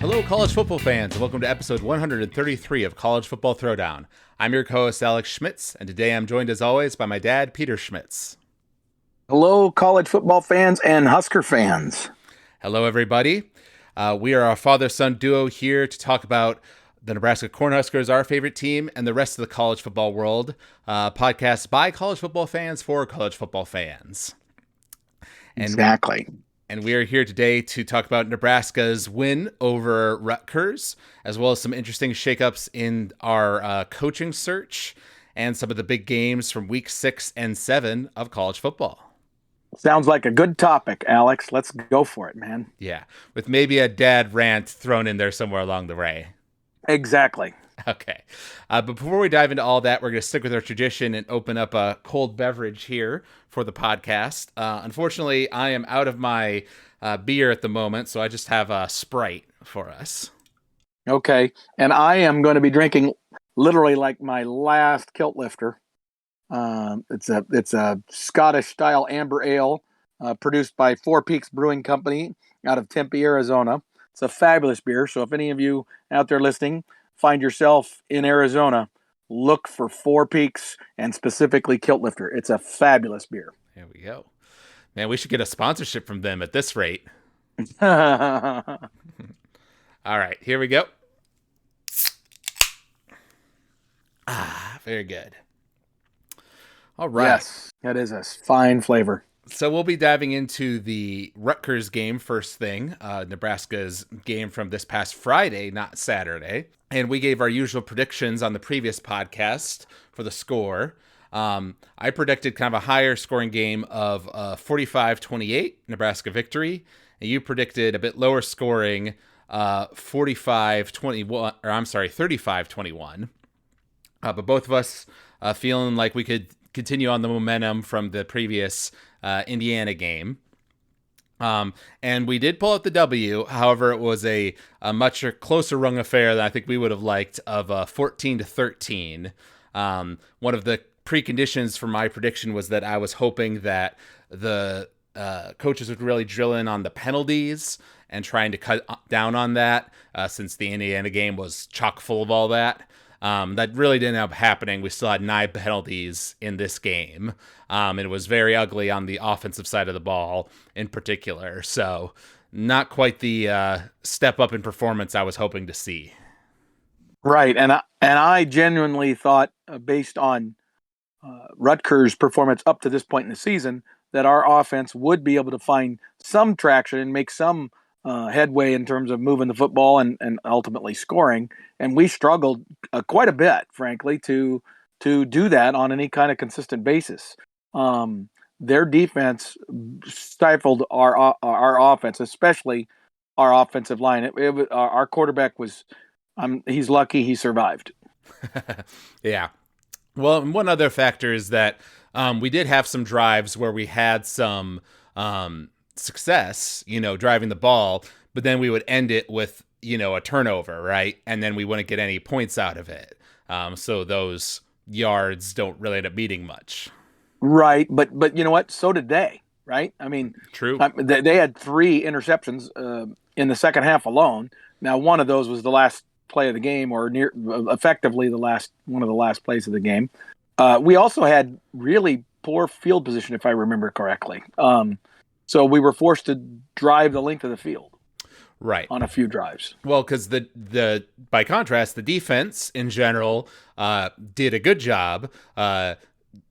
Hello, college football fans, and welcome to episode 133 of College Football Throwdown. I'm your co-host, Alex Schmitz, and today I'm joined, as always, by my dad, Peter Schmitz. Hello, college football fans and Husker fans. Hello, everybody. We are a father-son duo here to talk about the Nebraska Cornhuskers, our favorite team, and the rest of the college football world. Podcast by college football fans for college football fans. Exactly. And we are here today to talk about Nebraska's win over Rutgers, as well as some interesting shakeups in our coaching search and some of the big games from week 6 and 7 of college football. Sounds like a good topic, Alex. Let's go for it, man. Yeah, with maybe a dad rant thrown in there somewhere along the way. Exactly. Okay. But before we dive into all that, we're going to stick with our tradition and open up a cold beverage here for the podcast. Unfortunately, I am out of my beer at the moment, so I just have a Sprite for us. Okay. And I am going to be drinking literally like my last kilt lifter. It's a Scottish-style amber ale produced by Four Peaks Brewing Company out of Tempe, Arizona. It's a fabulous beer, so if any of you out there listening find yourself in Arizona, look for Four Peaks and specifically Kilt Lifter. It's a fabulous beer. There we go. Man, we should get a sponsorship from them at this rate. Yes, All right, here we go. Very good. All right. that is a fine flavor. So we'll be diving into the Rutgers game first thing, Nebraska's game from this past Friday, not Saturday. And we gave our usual predictions on the previous podcast for the score. I predicted kind of a higher scoring game of 45-28, Nebraska victory. And you predicted a bit lower scoring, 35-21. But both of us feeling like we could continue on the momentum from the previous Indiana game. And we did pull out the W. However, it was a much closer rung affair than I think we would have liked of 14-13. One of the preconditions for my prediction was that I was hoping that the coaches would really drill in on the penalties and trying to cut down on that since the Indiana game was chock full of all that. That really didn't end up happening. We still had 9 penalties in this game. It was very ugly on the offensive side of the ball in particular. So not quite the step up in performance I was hoping to see. Right. And I genuinely thought, based on Rutgers' performance up to this point in the season, that our offense would be able to find some traction and make some headway in terms of moving the football and ultimately scoring. And we struggled quite a bit, frankly, to do that on any kind of consistent basis. Their defense stifled our offense, especially our offensive line. Our quarterback was, he's lucky he survived. Yeah. Well, and one other factor is that we did have some drives where we had some success, driving the ball, but then we would end it with, a turnover, right? And then we wouldn't get any points out of it. So those yards don't really end up meaning much. Right. But you know what? So did they, right? I mean, true. They had 3 interceptions in the second half alone. Now, one of those was the last play of the game, or effectively one of the last plays of the game. We also had really poor field position, if I remember correctly. So we were forced to drive the length of the field, right, on a few drives. Well, because the by contrast, the defense in general did a good job.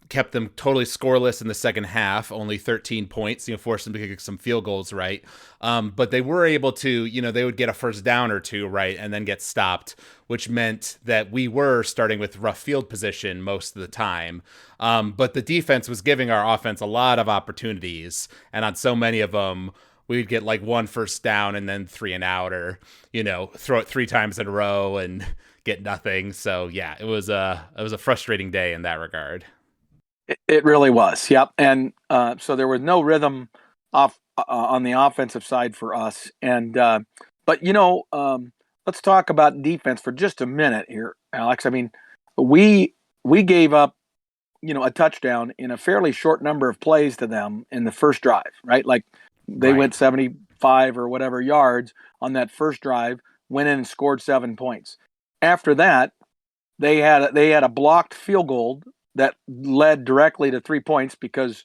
Kept them totally scoreless in the second half, only 13 points, forced them to kick some field goals, right? But they were able to, they would get a first down or two, right, and then get stopped, which meant that we were starting with rough field position most of the time. But the defense was giving our offense a lot of opportunities, and on so many of them, we'd get like 1 first down and then 3 and out, or, throw it 3 times in a row and get nothing. So yeah, it was a frustrating day in that regard. It really was. Yep. And so there was no rhythm off on the offensive side for us. And but let's talk about defense for just a minute here, Alex. I mean, we gave up a touchdown in a fairly short number of plays to them in the first drive, right? Like they went 75 or whatever yards on that first drive, went in and scored 7 points. After that, they had a blocked field goal that led directly to 3 points because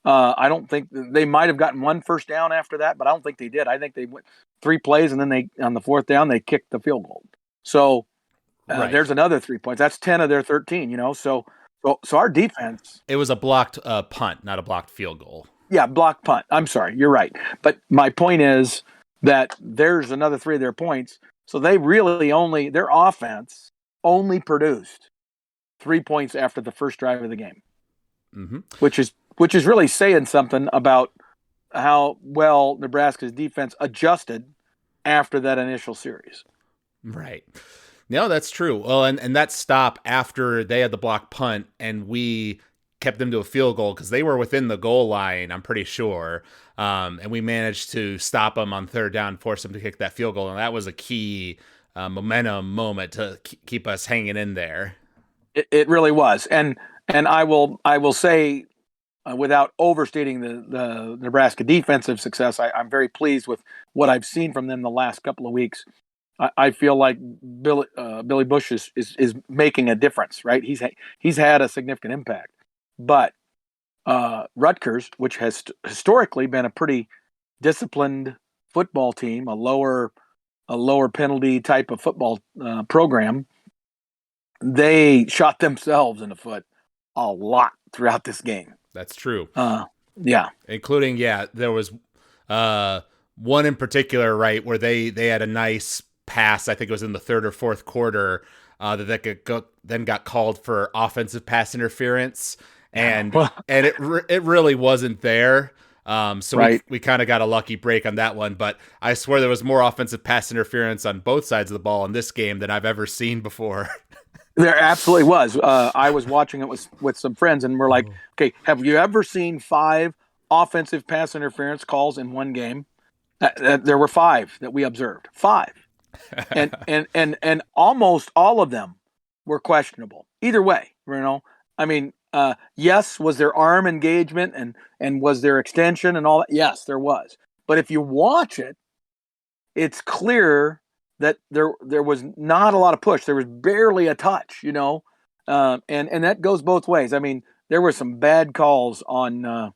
I don't think they might have gotten one first down after that, but I don't think they did. I think they went 3 plays and then on the fourth down they kicked the field goal. So there's another 3 points. That's 10 of their 13. So our defense. It was a blocked punt, not a blocked field goal. Yeah, blocked punt. I'm sorry, you're right. But my point is that there's another 3 of their points. So they really their offense only produced 3 points after the first drive of the game, which is really saying something about how well Nebraska's defense adjusted after that initial series. Right. No, that's true. Well, and that stop after they had the block punt and we kept them to a field goal because they were within the goal line, I'm pretty sure. And we managed to stop them on third down, force them to kick that field goal. And that was a key momentum moment to keep us hanging in there. It really was. And I will say, without overstating the Nebraska defensive success, I'm very pleased with what I've seen from them the last couple of weeks. I feel like Billy Bush is making a difference, right? He's had a significant impact. But Rutgers, which has historically been a pretty disciplined football team, a lower penalty type of football program, they shot themselves in the foot a lot throughout this game. That's true. Yeah. Then there was one in particular, right, where they had a nice pass. I think it was in the third or fourth quarter that then got called for offensive pass interference, and it really wasn't there. So we kind of got a lucky break on that one. But I swear there was more offensive pass interference on both sides of the ball in this game than I've ever seen before. There absolutely was. I was watching it with some friends, and we're like, okay, have you ever seen 5 offensive pass interference calls in one game? There were 5 that we observed. 5. And almost all of them were questionable. Either way, I mean, yes, was there arm engagement and was there extension and all that? Yes, there was. But if you watch it, it's clear that there was not a lot of push. There was barely a touch, and that goes both ways. I mean, there were some bad calls on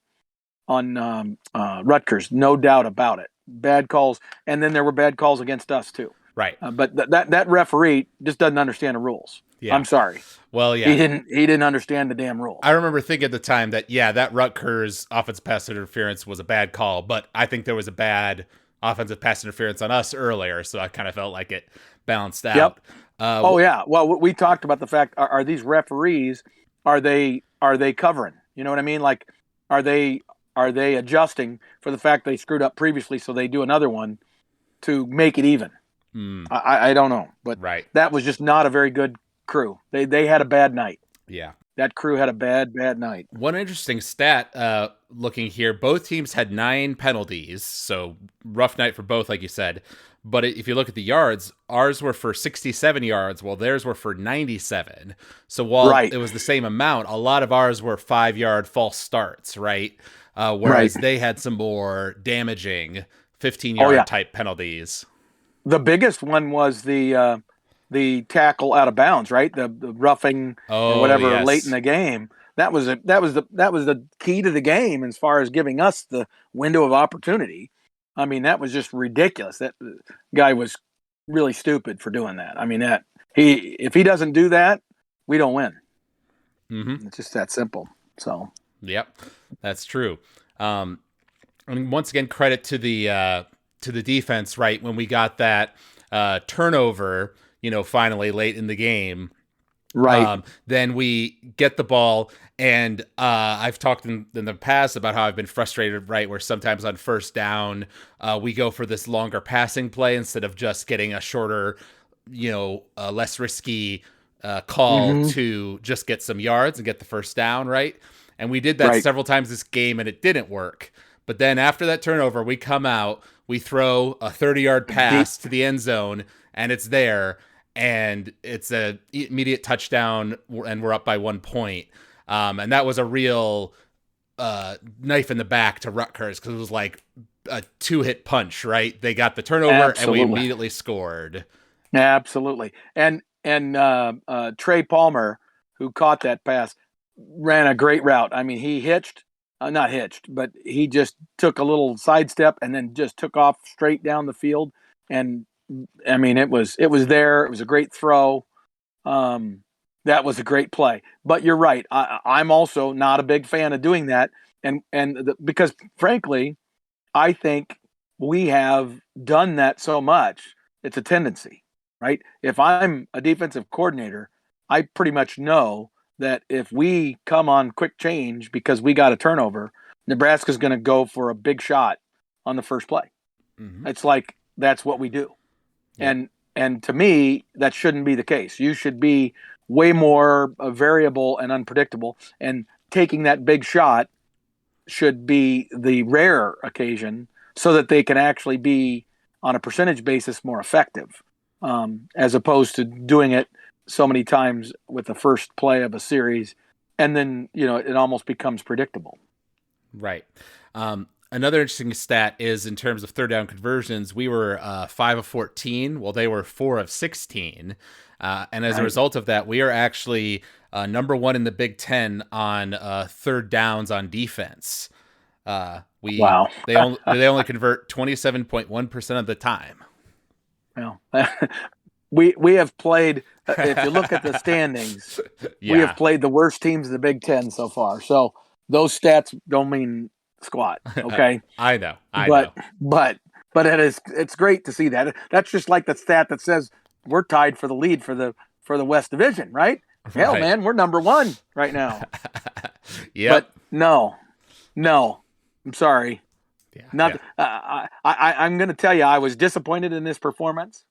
Rutgers, no doubt about it. Bad calls, and then there were bad calls against us too. Right. But that referee just doesn't understand the rules. Yeah. I'm sorry. Well, yeah. He didn't understand the damn rules. I remember thinking at the time that that Rutgers offensive pass interference was a bad call, but I think there was a bad offensive pass interference on us earlier, so I kind of felt like it balanced out. Yep. Yeah. Well, we talked about the fact: are these referees? Are they covering? You know what I mean? Like, are they adjusting for the fact they screwed up previously, so they do another one to make it even? I don't know, but that was just not a very good crew. They had a bad night. Yeah. That crew had a bad night. One interesting stat, looking here, both teams had 9 penalties, so rough night for both, like you said. But if you look at the yards, ours were for 67 yards, while theirs were for 97. So while it was the same amount, a lot of ours were 5-yard false starts, right? Whereas they had some more damaging 15-yard type penalties. The biggest one was the tackle out of bounds, right? The roughing or whatever late in the game. That was the key to the game as far as giving us the window of opportunity. I mean, that was just ridiculous. That guy was really stupid for doing that. I mean, if he doesn't do that, we don't win. Mm-hmm. It's just that simple. So. Yep, that's true. And once again, credit to the defense, right? When we got that turnover, finally late in the game, right? Then we get the ball, and I've talked in the past about how I've been frustrated, right? Where sometimes on first down, we go for this longer passing play instead of just getting a shorter, less risky call to just get some yards and get the first down, right? And we did that several times this game, and it didn't work. But then after that turnover, we come out, we throw a 30-yard pass to the end zone, and it's there, and it's an immediate touchdown, and we're up by 1 point. And that was a real knife in the back to Rutgers because it was like a 2-hit punch, right? They got the turnover and we immediately scored. Absolutely. And Trey Palmer, who caught that pass, ran a great route. I mean, he not hitched, but he just took a little sidestep and then just took off straight down the field. And I mean, it was there. It was a great throw. That was a great play. But you're right. I'm also not a big fan of doing that. Because frankly, I think we have done that so much. It's a tendency, right? If I'm a defensive coordinator, I pretty much know that if we come on quick change because we got a turnover, Nebraska's going to go for a big shot on the first play. Mm-hmm. It's like that's what we do. Yeah. And to me, that shouldn't be the case. You should be way more variable and unpredictable, and taking that big shot should be the rare occasion so that they can actually be on a percentage basis more effective, as opposed to doing it so many times with the first play of a series, and then it almost becomes predictable. Right. Another interesting stat is in terms of third down conversions, we were 5 of 14, while they were 4 of 16. And as a result of that, we are actually number 1 in the Big Ten on third downs on defense. Wow. they only convert 27.1% of the time. Well, we have played. If you look at the standings, we have played the worst teams in the Big Ten so far. So those stats don't mean squat. Okay. I know. But it's great to see that. That's just like the stat that says we're tied for the lead for the West Division, right? Hell, man, we're number 1 right now. Yeah. But no, I'm sorry. I'm going to tell you, I was disappointed in this performance.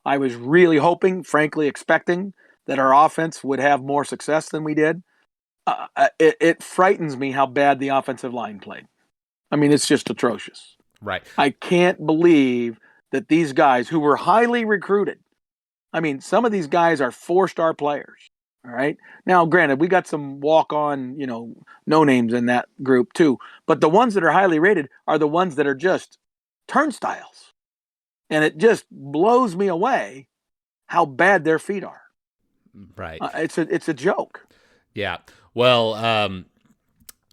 I was really hoping, frankly, expecting that our offense would have more success than we did. It frightens me how bad the offensive line played. I mean, it's just atrocious. Right. I can't believe that these guys who were highly recruited, I mean, some of these guys are 4-star players. All right. Now, granted, we got some walk-on, no names in that group too. But the ones that are highly rated are the ones that are just turnstiles. And it just blows me away how bad their feet are. Right. It's a joke. Yeah. Well,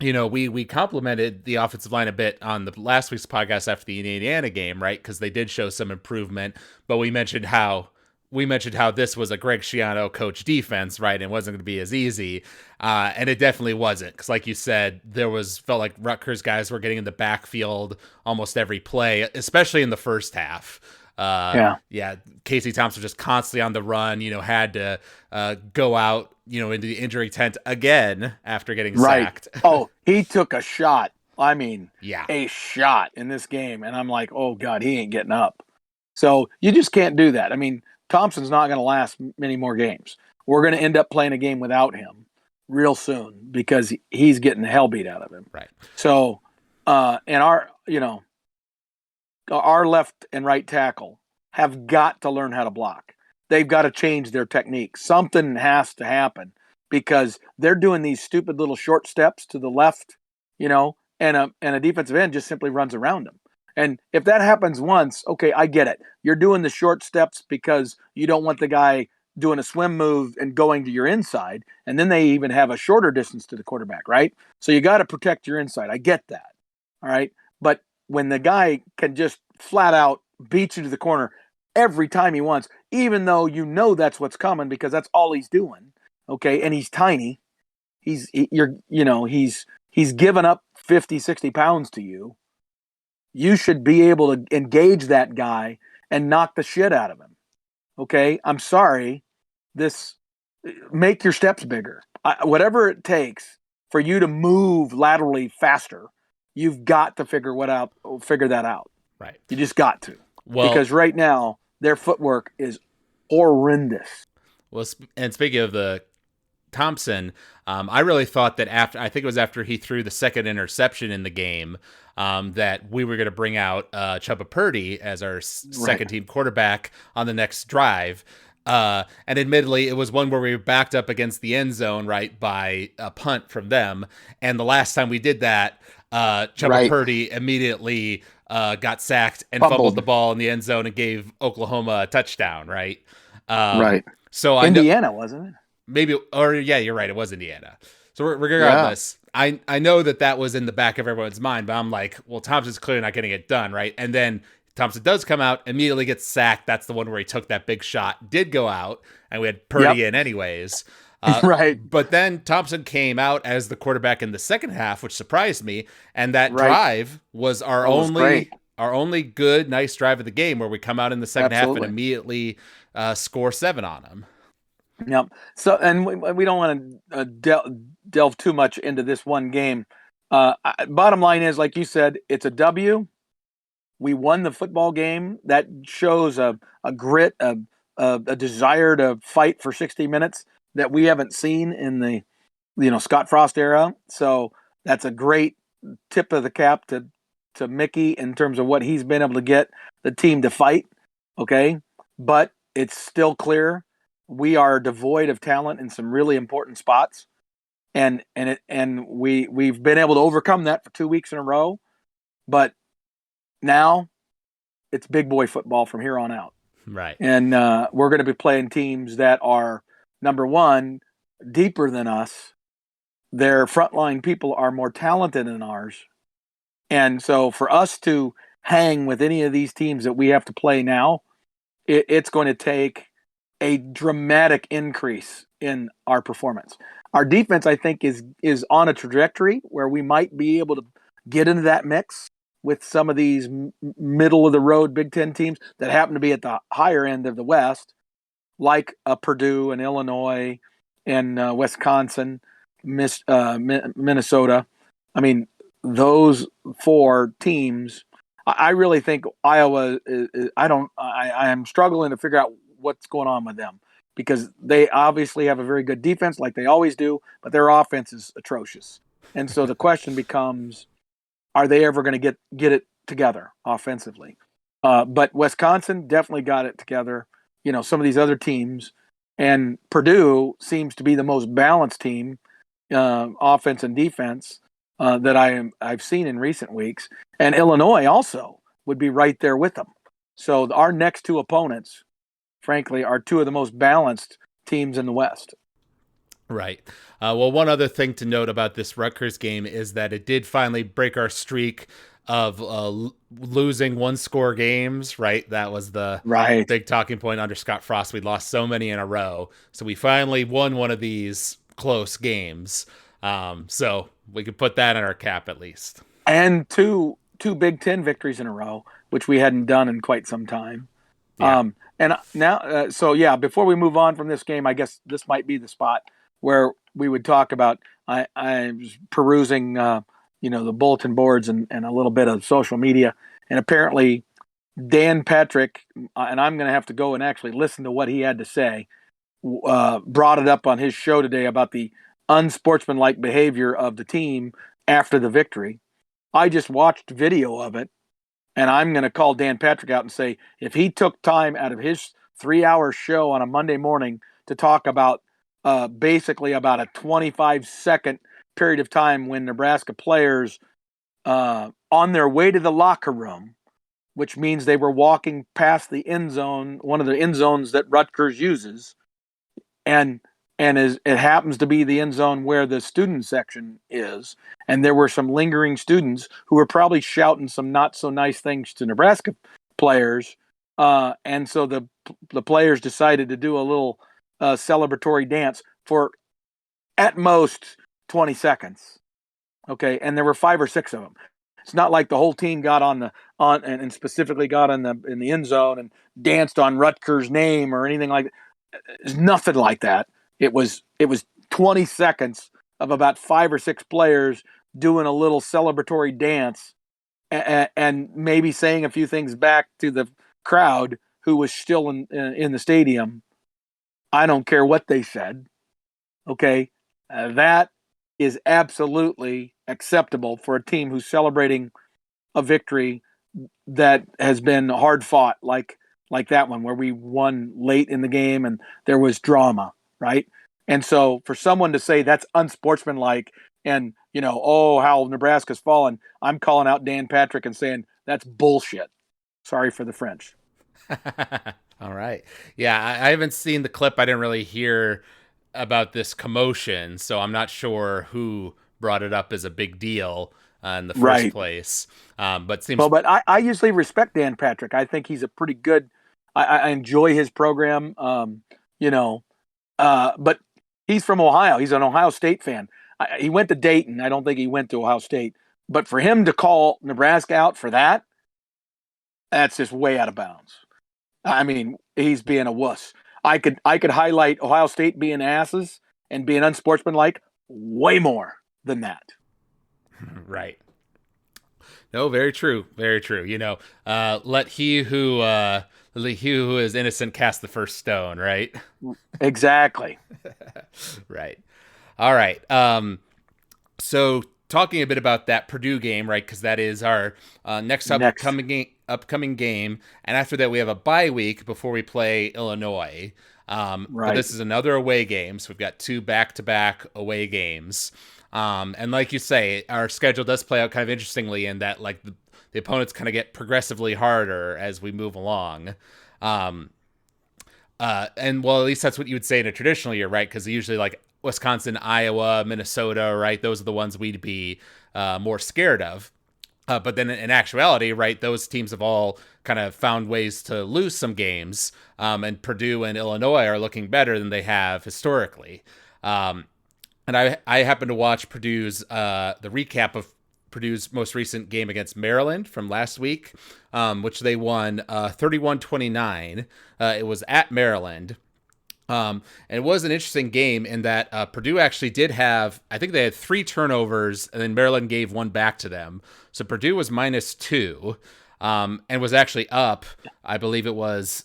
we complimented the offensive line a bit on the last week's podcast after the Indiana game, right? Because they did show some improvement, but we mentioned how this was a Greg Schiano coach defense, right? And it wasn't going to be as easy. And it definitely wasn't. Because like you said, felt like Rutgers guys were getting in the backfield almost every play, especially in the first half. Casey Thompson just constantly on the run, had to go out, into the injury tent again after getting sacked. Oh, he took a shot. I mean, a shot in this game. And I'm like, oh God, he ain't getting up. So you just can't do that. I mean, Thompson's not going to last many more games. We're going to end up playing a game without him real soon because he's getting the hell beat out of him. Right. So, and our left and right tackle have got to learn how to block. They've got to change their technique. Something has to happen because they're doing these stupid little short steps to the left, and a defensive end just simply runs around them. And if that happens once, okay, I get it. You're doing the short steps because you don't want the guy doing a swim move and going to your inside. And then they even have a shorter distance to the quarterback, right? So you got to protect your inside. I get that. All right. But when the guy can just flat out beat you to the corner every time he wants, even though that's what's coming because that's all he's doing. Okay. And he's tiny. He's given up 50, 60 pounds to you. You should be able to engage that guy and knock the shit out of him. Okay? I'm sorry. Make your steps bigger. Whatever it takes for you to move laterally faster, you've got to figure that out. Right. You just got to. Well, because right now, their footwork is horrendous. Well, and speaking of the Thompson, I really thought that after he threw the second interception in the game, that we were going to bring out Chubba Purdy as our second team quarterback on the next drive. And admittedly, it was one where we were backed up against the end zone, right, by a punt from them. And the last time we did that, Chuba Right. Purdy immediately got sacked and fumbled Fumbled. the ball in the end zone and gave Oklahoma a touchdown, right? Right. So I know Indiana, wasn't it? maybe, or yeah, you're right, it was Indiana. So Yeah. regardless, I know that was in the back of everyone's mind, but I'm like, well, Thompson's clearly not getting it done, right? And then Thompson does come out, immediately gets sacked. That's the one where he took that big shot, did go out, and we had Yep. Purdy in anyways. Right. But then Thompson came out as the quarterback in the second half, which surprised me. And that Right. drive was our That was great. only good, nice drive of the game, where we come out in the second half and Absolutely. immediately score 7 on them. Yep. So, and we don't want to delve too much into this one game. Bottom line is, like you said, it's a W. We won the football game. That shows a grit, a desire to fight for 60 minutes that we haven't seen in the Scott Frost era. So that's a great tip of the cap to Mickey in terms of what he's been able to get the team to fight. Okay, but it's still clear we are devoid of talent in some really important spots, and we've been able to overcome that for 2 weeks in a row. But now it's big boy football from here on out. Right. And we're going to be playing teams that are, number one, deeper than us. Their frontline people are more talented than ours. And so for us to hang with any of these teams that we have to play now, it's going to take a dramatic increase in our performance. Our defense, I think, is on a trajectory where we might be able to get into that mix with some of these middle of the road Big Ten teams that happen to be at the higher end of the West, like Purdue and Illinois and Wisconsin, Minnesota. I mean, those 4 teams. I really think Iowa. I am struggling to figure out what's going on with them because they obviously have a very good defense, like they always do, but their offense is atrocious. And so the question becomes, are they ever going to get it together offensively? But Wisconsin definitely got it together. Some of these other teams, and Purdue seems to be the most balanced team, offense and defense, that I've seen in recent weeks. And Illinois also would be right there with them. So our next 2 opponents, frankly, are 2 of the most balanced teams in the West. Right. Well, one other thing to note about this Rutgers game is that it did finally break our streak of losing 1-score games, right? That was the Right. big talking point under Scott Frost. We lost so many in a row. So we finally won one of these close games. So we could put that in our cap at least. And two Big Ten victories in a row, which we hadn't done in quite some time. Yeah. And now, before we move on from this game, I guess this might be the spot where we would talk about. I was perusing, the bulletin boards and a little bit of social media, and apparently Dan Patrick, and I'm going to have to go and actually listen to what he had to say, brought it up on his show today about the unsportsmanlike behavior of the team after the victory. I just watched video of it, and I'm going to call Dan Patrick out and say, if he took time out of his 3-hour show on a Monday morning to talk about basically about a 25-second period of time when Nebraska players on their way to the locker room, which means they were walking past the end zone, one of the end zones that Rutgers uses, and it happens to be the end zone where the student section is, and there were some lingering students who were probably shouting some not so nice things to Nebraska players, and so the players decided to do a little celebratory dance for at most 20 seconds. Okay, and there were 5 or 6 of them. It's not like the whole team got and specifically got in the end zone and danced on Rutgers' name or anything like that. It's nothing like that. It was 20 seconds of about 5 or 6 players doing a little celebratory dance and maybe saying a few things back to the crowd who was still in the stadium. I don't care what they said. Okay, that is absolutely acceptable for a team who's celebrating a victory that has been hard fought, like like that one where we won late in the game and there was drama, right? And so for someone to say that's unsportsmanlike and, oh, how Nebraska's fallen, I'm calling out Dan Patrick and saying that's bullshit. Sorry for the French. All right. Yeah, I haven't seen the clip. I didn't really hear about this commotion, so I'm not sure who brought it up as a big deal in the first Right. place. But seems Well, but I usually respect Dan Patrick. I think he's a pretty good. I enjoy his program. But he's from Ohio. He's an Ohio State fan. He went to Dayton. I don't think he went to Ohio State. But for him to call Nebraska out for that, that's just way out of bounds. I mean, he's being a wuss. I could highlight Ohio State being asses and being unsportsmanlike way more than that. right. No, very true. Very true. Let he who is innocent cast the first stone, right? Exactly. Right. All right. So talking a bit about that Purdue game, right? Because that is our next upcoming game, and after that we have a bye week before we play Illinois. But Right. this is another away game, so we've got 2 back-to-back away games. And like you say, our schedule does play out kind of interestingly in that like the opponents kind of get progressively harder as we move along. And well, at least that's what you would say in a traditional year, right? Because usually like Wisconsin, Iowa, Minnesota, right? Those are the ones we'd be more scared of. But then in actuality, right, those teams have all kind of found ways to lose some games. And Purdue and Illinois are looking better than they have historically. And I happened to watch Purdue's the recap of Purdue's most recent game against Maryland from last week, which they won 31-29. It was at Maryland. And it was an interesting game in that Purdue actually did have, I think they had 3 turnovers, and then Maryland gave 1 back to them. So Purdue was -2, and was actually up. I believe it was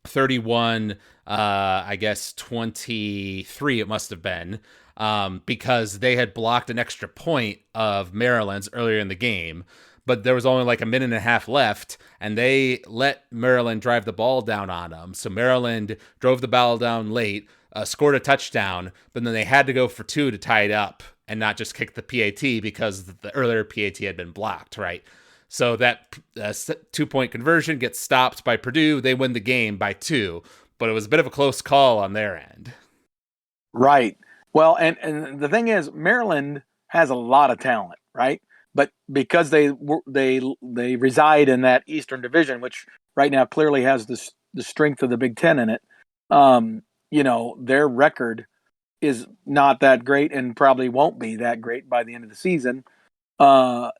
31, I guess 23 it must have been, because they had blocked an extra point of Maryland's earlier in the game. But there was only like a minute and a half left, and they let Maryland drive the ball down on them. So Maryland drove the ball down late, scored a touchdown, but then they had to go for 2 to tie it up and not just kick the PAT because the earlier PAT had been blocked, right? So that 2-point conversion gets stopped by Purdue. They win the game by 2, but it was a bit of a close call on their end. Right. Well, and the thing is, Maryland has a lot of talent, right? But because they reside in that Eastern Division, which right now clearly has the strength of the Big Ten in it, their record is not that great and probably won't be that great by the end of the season,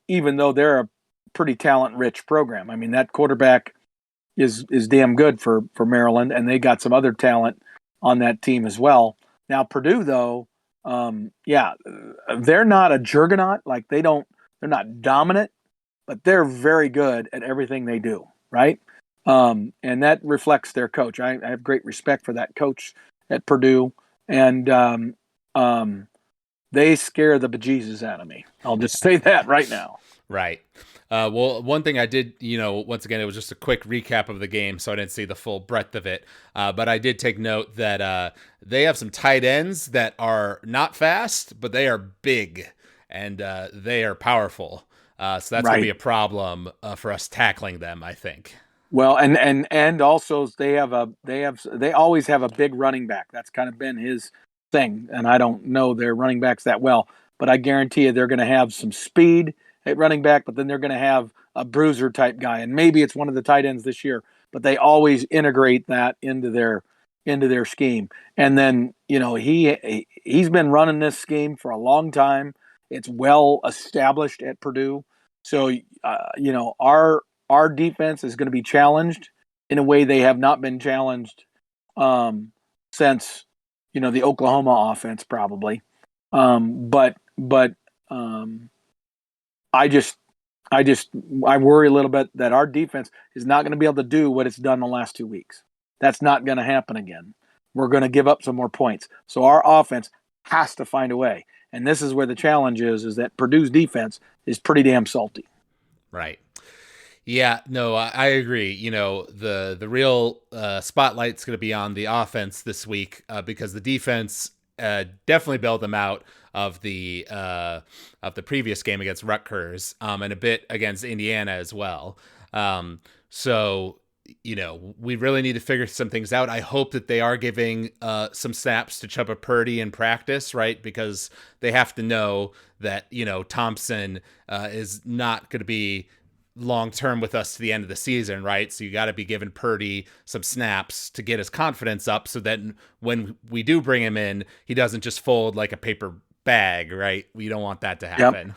even though they're a pretty talent-rich program. I mean, that quarterback is damn good for Maryland, and they got some other talent on that team as well. Now, Purdue, though, they're not a juggernaut. Like they're not dominant, but they're very good at everything they do, right? And that reflects their coach. I have great respect for that coach at Purdue, and they scare the bejesus out of me. I'll just say that right now. Right. Well, one thing I did, once again, it was just a quick recap of the game, so I didn't see the full breadth of it. But I did take note that they have some tight ends that are not fast, but they are big and they are powerful. So that's going to be a problem for us tackling them, I think. Well, and also they always have a big running back. That's kind of been his thing, and I don't know their running backs that well, but I guarantee you they're going to have some speed at running back, but then they're going to have a bruiser type guy, and maybe it's one of the tight ends this year, but they always integrate that into their scheme. And then he's been running this scheme for a long time. It's well established at Purdue, so our defense is going to be challenged in a way they have not been challenged since the Oklahoma offense probably. But I worry a little bit that our defense is not going to be able to do what it's done the last 2 weeks. That's not going to happen again. We're going to give up some more points. So our offense has to find a way. And this is where the challenge is that Purdue's defense is pretty damn salty. Right. Yeah, no, I agree. The real spotlight's going to be on the offense this week because the defense definitely bailed them out of the previous game against Rutgers, and a bit against Indiana as well. So we really need to figure some things out. I hope that they are giving some snaps to Chuba Purdy in practice, right? Because they have to know that Thompson is not going to be long term with us to the end of the season, right? So you got to be giving Purdy some snaps to get his confidence up, so that when we do bring him in, he doesn't just fold like a paper bag, right? We don't want that to Yep, happen.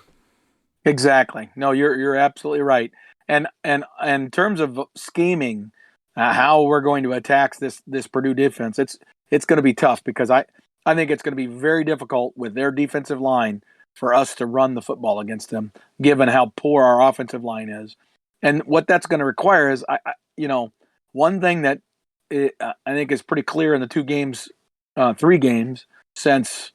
exactly. No, you're absolutely right. And in terms of scheming, how we're going to attack this Purdue defense, it's going to be tough because I think it's going to be very difficult with their defensive line for us to run the football against them, given how poor our offensive line is. And what that's going to require is, one thing that I think is pretty clear in the 3 games since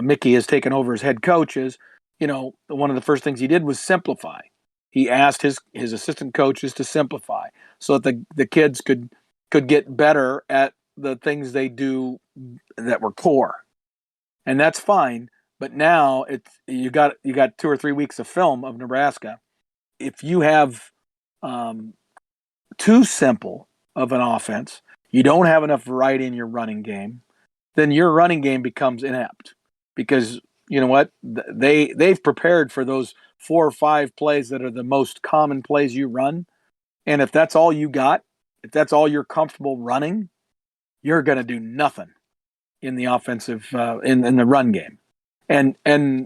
Mickey has taken over as head coach is, one of the first things he did was simplify. He asked his assistant coaches to simplify so that the kids could get better at the things they do that were core, and that's fine. But now you got 2 or 3 weeks of film of Nebraska. If you have too simple of an offense, you don't have enough variety in your running game, then your running game becomes inept because you know what they've prepared for those 4 or 5 plays that are the most common plays you run, and if that's all you got, if that's all you're comfortable running, you're going to do nothing in the offensive in the run game. And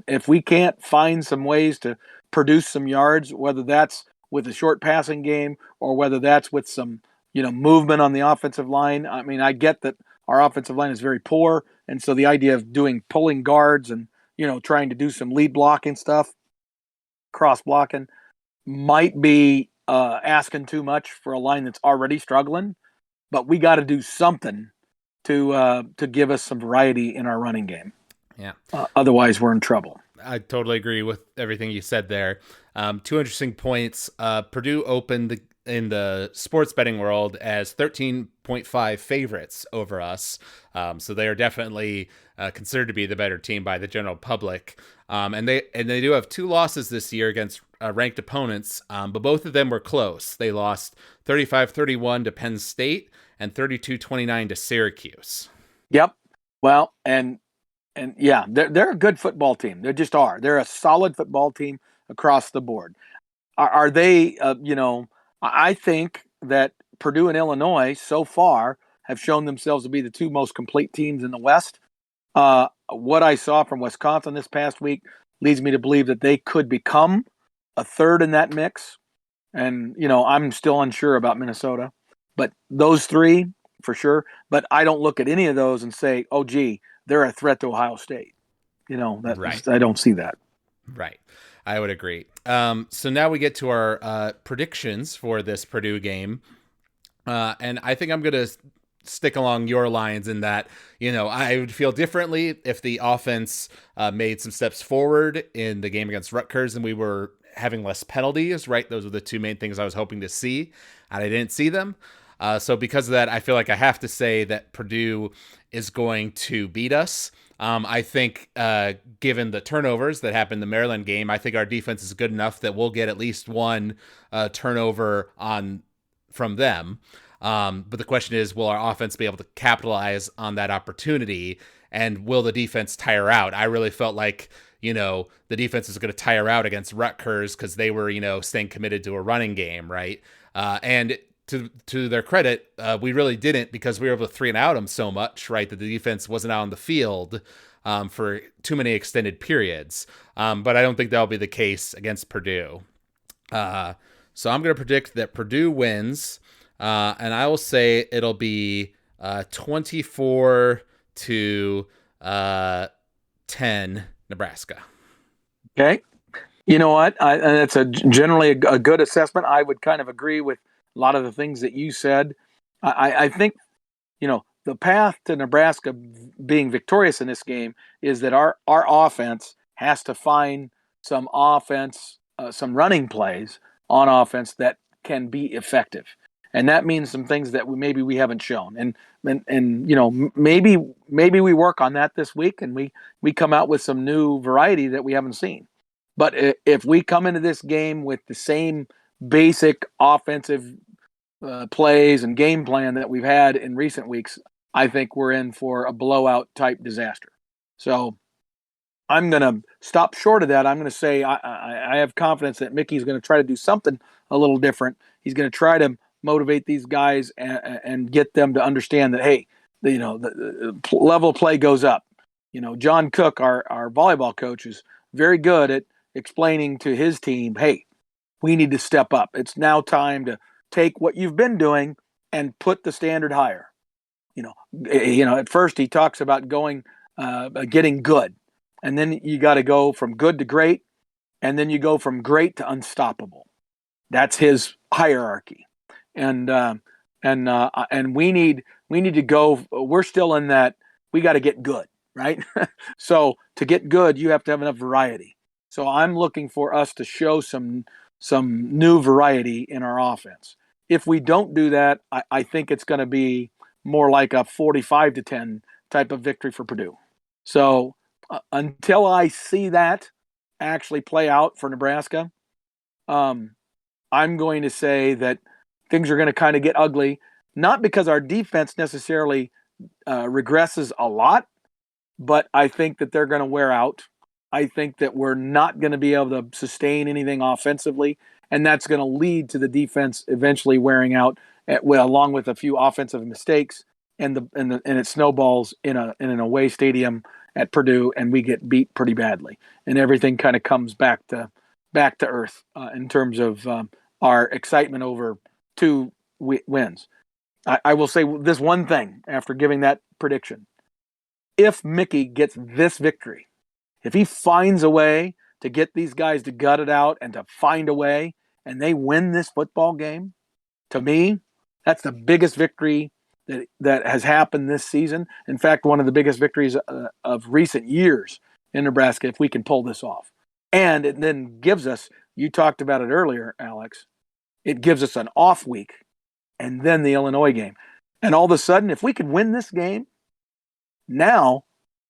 if we can't find some ways to produce some yards, whether that's with a short passing game or whether that's with some movement on the offensive line. I mean, I get that our offensive line is very poor, and so the idea of doing pulling guards and trying to do some lead blocking stuff, cross blocking, might be asking too much for a line that's already struggling. But we got to do something to give us some variety in our running game. Yeah. Otherwise, we're in trouble. I totally agree with everything you said there. 2 interesting points. Purdue opened in the sports betting world as 13.5 favorites over us. So they are definitely considered to be the better team by the general public. And they do have 2 losses this year against ranked opponents, but both of them were close. They lost 35-31 to Penn State and 32-29 to Syracuse. Yep. Well, and yeah, they're a good football team. They just are. They're a solid football team across the board. Are they? I think that Purdue and Illinois so far have shown themselves to be the 2 most complete teams in the West. What I saw from Wisconsin this past week leads me to believe that they could become a third in that mix. And I'm still unsure about Minnesota, but those 3 for sure. But I don't look at any of those and say, "Oh, gee, they're a threat to Ohio State." Right. I don't see that. Right. I would agree. So now we get to our predictions for this Purdue game. And I think I'm going to stick along your lines in that, I would feel differently if the offense made some steps forward in the game against Rutgers and we were having less penalties, right? Those are the 2 main things I was hoping to see, and I didn't see them. So because of that, I feel like I have to say that Purdue is going to beat us. I think given the turnovers that happened in the Maryland game, I think our defense is good enough that we'll get at least 1 turnover from them. But the question is, will our offense be able to capitalize on that opportunity? And will the defense tire out? I really felt like, the defense is going to tire out against Rutgers because they were, staying committed to a running game, right? And to their credit, we really didn't, because we were able to 3-and-out them so much, right, that the defense wasn't out on the field for too many extended periods. But I don't think that'll be the case against Purdue. So I'm going to predict that Purdue wins, and I will say it'll be 24 to 10 Nebraska. Okay. You know what? And it's generally a good assessment. I would kind of agree with a lot of the things that you said. I think, the path to Nebraska being victorious in this game is that our offense has to find some running plays on offense that can be effective. And that means some things that maybe we haven't shown. And you know, maybe we work on that this week and we come out with some new variety that we haven't seen. But if we come into this game with the same basic offensive plays and game plan that we've had in recent weeks, I think we're in for a blowout type disaster. So I'm going to stop short of that. I'm going to say I have confidence that Mickey's going to try to do something a little different. He's going to try to motivate these guys and get them to understand that, hey, the level of play goes up. You know, John Cook, our volleyball coach, is very good at explaining to his team, hey, we need to step up. It's now time to take what you've been doing and put the standard higher. At first he talks about getting good. And then you got to go from good to great. And then you go from great to unstoppable. That's his hierarchy. And we need to go. We're still in that. We got to get good, right? So to get good, you have to have enough variety. So I'm looking for us to show some new variety in our offense. If we don't do that, I think it's going to be more like a 45-10 type of victory for Purdue. So until I see that actually play out for Nebraska, I'm going to say that things are going to kind of get ugly, not because our defense necessarily regresses a lot, but I think that they're going to wear out. I think that we're not going to be able to sustain anything offensively, and that's going to lead to the defense eventually wearing out, along with a few offensive mistakes, and it snowballs in an away stadium at Purdue, and we get beat pretty badly, and everything kind of comes back to earth in terms of our excitement over 2 wins. I will say this one thing after giving that prediction: if Mickey gets this victory, if he finds a way to get these guys to gut it out and to find a way, and they win this football game, to me, that's the biggest victory that has happened this season. In fact, one of the biggest victories of recent years in Nebraska, if we can pull this off. And it then gives us, you talked about it earlier, Alex, it gives us an off week and then the Illinois game. And all of a sudden, if we could win this game, now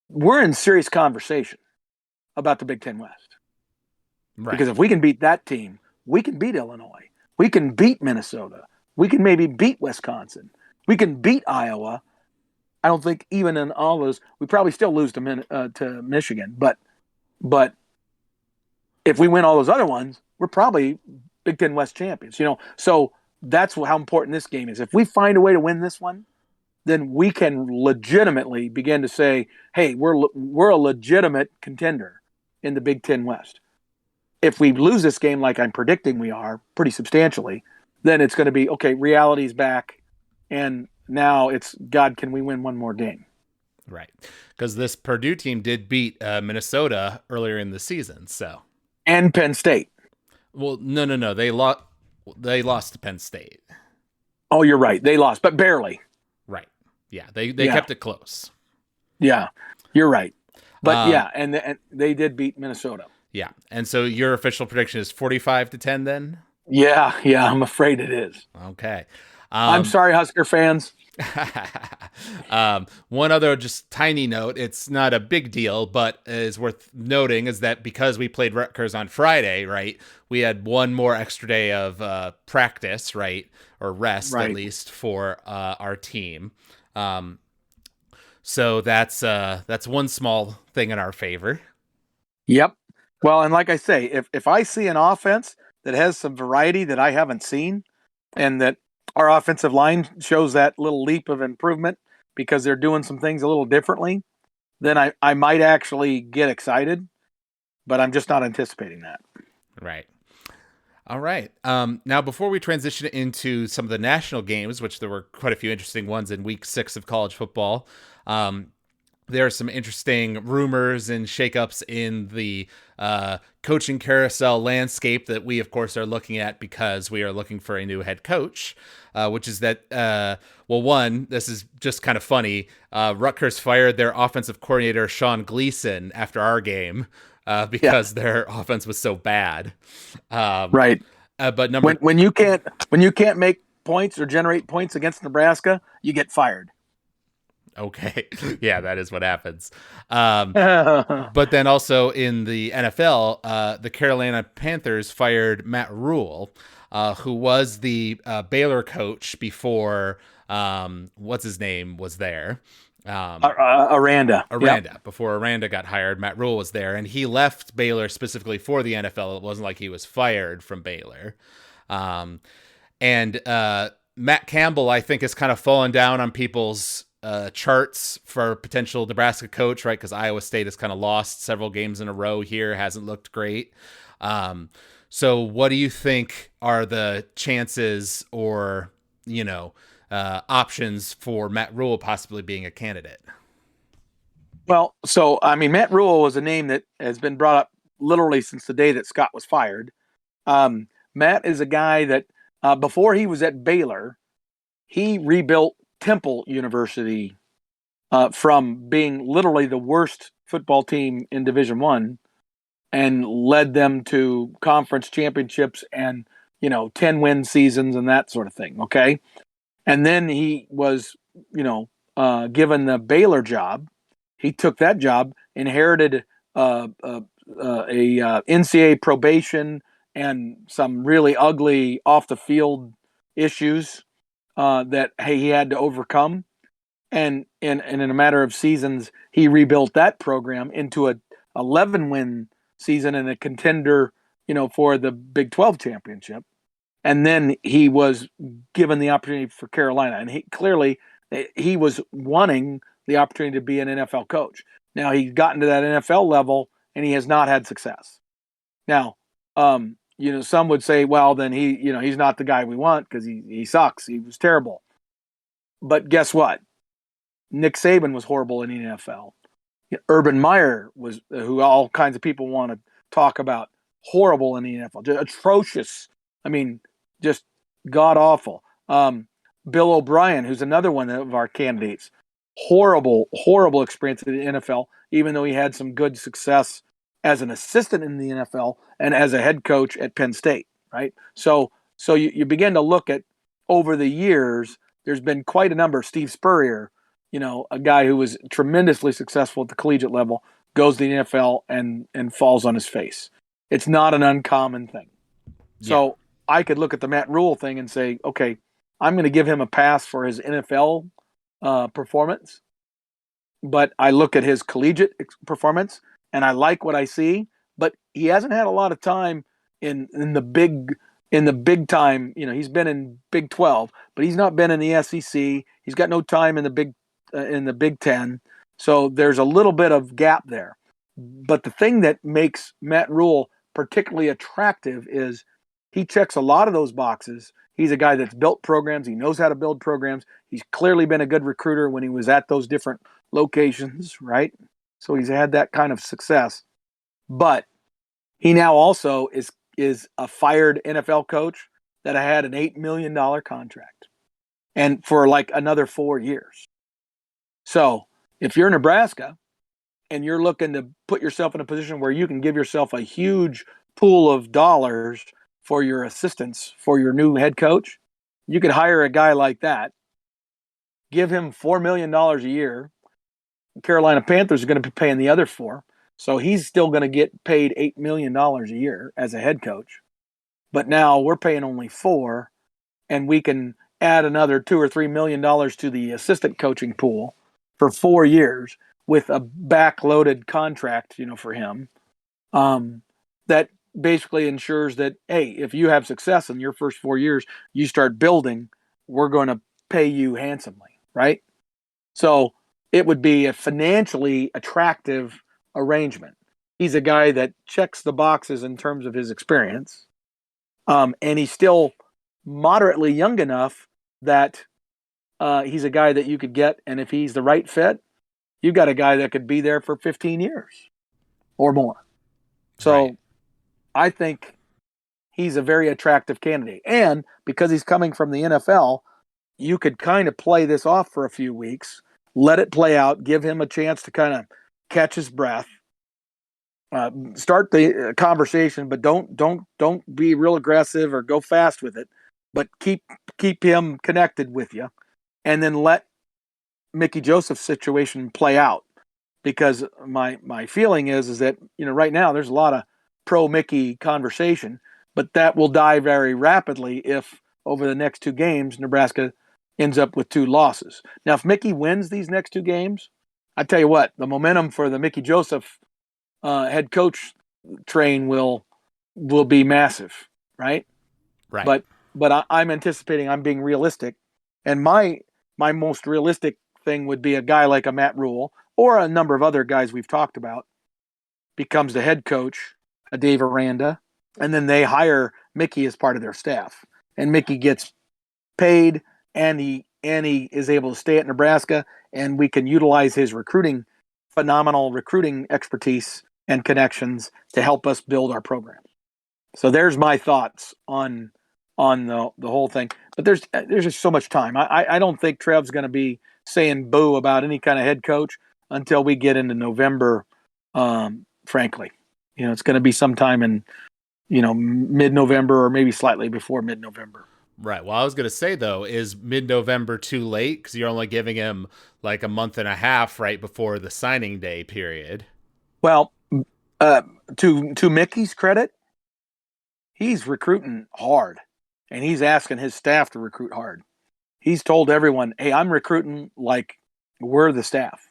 we're in serious conversation about the Big Ten West. Right. Because if we can beat that team, we can beat Illinois. We can beat Minnesota. We can maybe beat Wisconsin. We can beat Iowa. I don't think even in all those, we probably still lose to Michigan. But if we win all those other ones, we're probably Big Ten West champions. So that's how important this game is. If we find a way to win this one, then we can legitimately begin to say, hey, we're a legitimate contender in the Big Ten West. If we lose this game like I'm predicting we are pretty substantially, then it's going to be, okay, reality's back, and now it's, God, can we win one more game? Right. Because this Purdue team did beat Minnesota earlier in the season, so. And Penn State. Well, no. They lost to Penn State. Oh, you're right. They lost, but barely. Right. Yeah, they kept it close. Yeah, you're right. But and they did beat Minnesota. Yeah. And so your official prediction is 45-10 then? Yeah, I'm afraid it is. Okay. I'm sorry, Husker fans. One other just tiny note, it's not a big deal, but is worth noting, is that because we played Rutgers on Friday, right, we had one more extra day of practice, right, or rest, right, at least for our team. So that's one small thing in our favor. Yep. Well, and like I say, if I see an offense that has some variety that I haven't seen, and that our offensive line shows that little leap of improvement because they're doing some things a little differently, then I might actually get excited, but I'm just not anticipating that. Right. All right. Now, before we transition into some of the national games, which there were quite a few interesting ones in week 6 of college football, there are some interesting rumors and shakeups in the coaching carousel landscape that we, of course, are looking at because we are looking for a new head coach, which is that, one, this is just kind of funny. Rutgers fired their offensive coordinator, Sean Gleason, after our game because their offense was so bad. Right. But number When you can't make points or generate points against Nebraska, you get fired. Okay, yeah, that is what happens. Right. But then also in the NFL, the Carolina Panthers fired Matt Rhule, who was the Baylor coach before what's his name was there. Aranda. Yep. Aranda. Before Aranda got hired, Matt Rhule was there, and he left Baylor specifically for the NFL. It wasn't like he was fired from Baylor. Um, and Matt Campbell, I think, has kind of fallen down on people's charts for potential Nebraska coach, right? Because Iowa State has kind of lost several games in a row here, hasn't looked great. So what do you think are the chances or, options for Matt Rhule possibly being a candidate? Well, so I mean, Matt Rhule was a name that has been brought up literally since the day that Scott was fired. Matt is a guy that before he was at Baylor, he rebuilt Temple University from being literally the worst football team in Division One, and led them to conference championships and 10-win seasons and that sort of thing. Okay, and then he was given the Baylor job. He took that job, inherited a NCAA probation and some really ugly off the field issues that he had to overcome. And in a matter of seasons, he rebuilt that program into a 11-win season and a contender, for the Big 12 championship. And then he was given the opportunity for Carolina, and he was wanting the opportunity to be an NFL coach. Now he's gotten to that NFL level, and he has not had success. Now, some would say, well, then he's not the guy we want because he sucks. He was terrible. But guess what? Nick Saban was horrible in the NFL. Urban Meyer was, who all kinds of people want to talk about, horrible in the NFL, just atrocious. I mean, just god awful. Bill O'Brien, who's another one of our candidates, horrible experience in the NFL, even though he had some good success as an assistant in the NFL and as a head coach at Penn State, right? So you begin to look at, over the years, there's been quite a number. Steve Spurrier, a guy who was tremendously successful at the collegiate level, goes to the NFL and falls on his face. It's not an uncommon thing. Yeah. So I could look at the Matt Rhule thing and say, okay, I'm going to give him a pass for his NFL performance, but I look at his collegiate performance and I like what I see, but he hasn't had a lot of time in the big time. He's been in Big 12, but he's not been in the SEC. He's got no time in the Big 10. So there's a little bit of gap there. But the thing that makes Matt Rhule particularly attractive is he checks a lot of those boxes. He's a guy that's built programs. He knows how to build programs. He's clearly been a good recruiter when he was at those different locations, right? So he's had that kind of success. But he now also is a fired NFL coach that had an $8 million contract and for like another 4 years. So if you're Nebraska and you're looking to put yourself in a position where you can give yourself a huge pool of dollars for your assistants, for your new head coach, you could hire a guy like that, give him $4 million a year. Carolina Panthers are going to be paying the other $4 million. So he's still going to get paid $8 million a year as a head coach. But now we're paying only $4 million, and we can add another $2 or $3 million to the assistant coaching pool for 4 years with a backloaded contract, for him. That basically ensures that, hey, if you have success in your first 4 years, you start building, we're going to pay you handsomely, right? So it would be a financially attractive arrangement. He's a guy that checks the boxes in terms of his experience. And he's still moderately young enough that he's a guy that you could get. And if he's the right fit, you've got a guy that could be there for 15 years or more. So right. I think he's a very attractive candidate. And because he's coming from the NFL, you could kind of play this off for a few weeks, let it play out, give him a chance to kind of catch his breath, start the conversation, but don't be real aggressive or go fast with it. But keep him connected with you, and then let Mickey Joseph's situation play out. Because my feeling is that right now there's a lot of pro Mickey conversation, but that will die very rapidly if over the next 2 games Nebraska ends up with 2 losses. Now, if Mickey wins these next 2 games, I tell you what, the momentum for the Mickey Joseph head coach train will be massive, right? Right. But I'm anticipating, I'm being realistic, and my most realistic thing would be a guy like a Matt Rhule or a number of other guys we've talked about becomes the head coach, a Dave Aranda, and then they hire Mickey as part of their staff, and Mickey gets paid, and he is able to stay at Nebraska, and we can utilize his phenomenal recruiting expertise and connections to help us build our program. So there's my thoughts on the whole thing. But there's just so much time. I don't think Trev's going to be saying boo about any kind of head coach until we get into November. Frankly, it's going to be sometime in mid-November or maybe slightly before mid-November. Right. Well, I was going to say, though, is mid-November too late? Because you're only giving him like a month and a half right before the signing day period. Well, to Mickey's credit, he's recruiting hard, and he's asking his staff to recruit hard. He's told everyone, hey, I'm recruiting like we're the staff.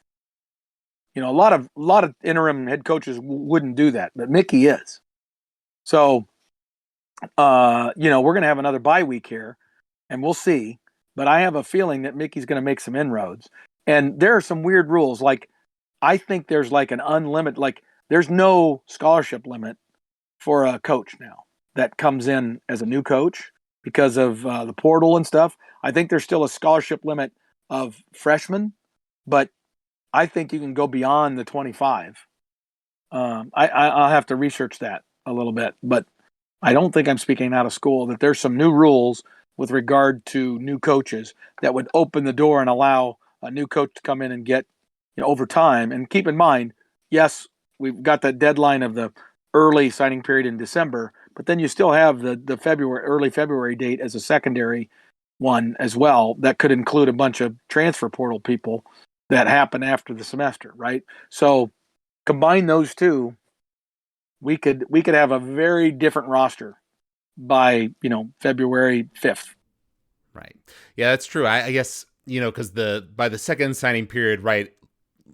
A lot of interim head coaches wouldn't do that, but Mickey is. So, we're going to have another bye week here, and we'll see. But I have a feeling that Mickey's going to make some inroads. And there are some weird rules. Like, I think there's like an unlimited, like there's no scholarship limit for a coach now that comes in as a new coach because of the portal and stuff. I think there's still a scholarship limit of freshmen, but I think you can go beyond the 25. I'll have to research that a little bit, but I don't think I'm speaking out of school, that there's some new rules with regard to new coaches that would open the door and allow a new coach to come in and get over time. And keep in mind, yes, we've got the deadline of the early signing period in December, but then you still have the early February date as a secondary one as well. That could include a bunch of transfer portal people that happen after the semester, right? So combine those two, we could have a very different roster by February 5th. Right. Yeah, that's true. I guess because by the second signing period, right,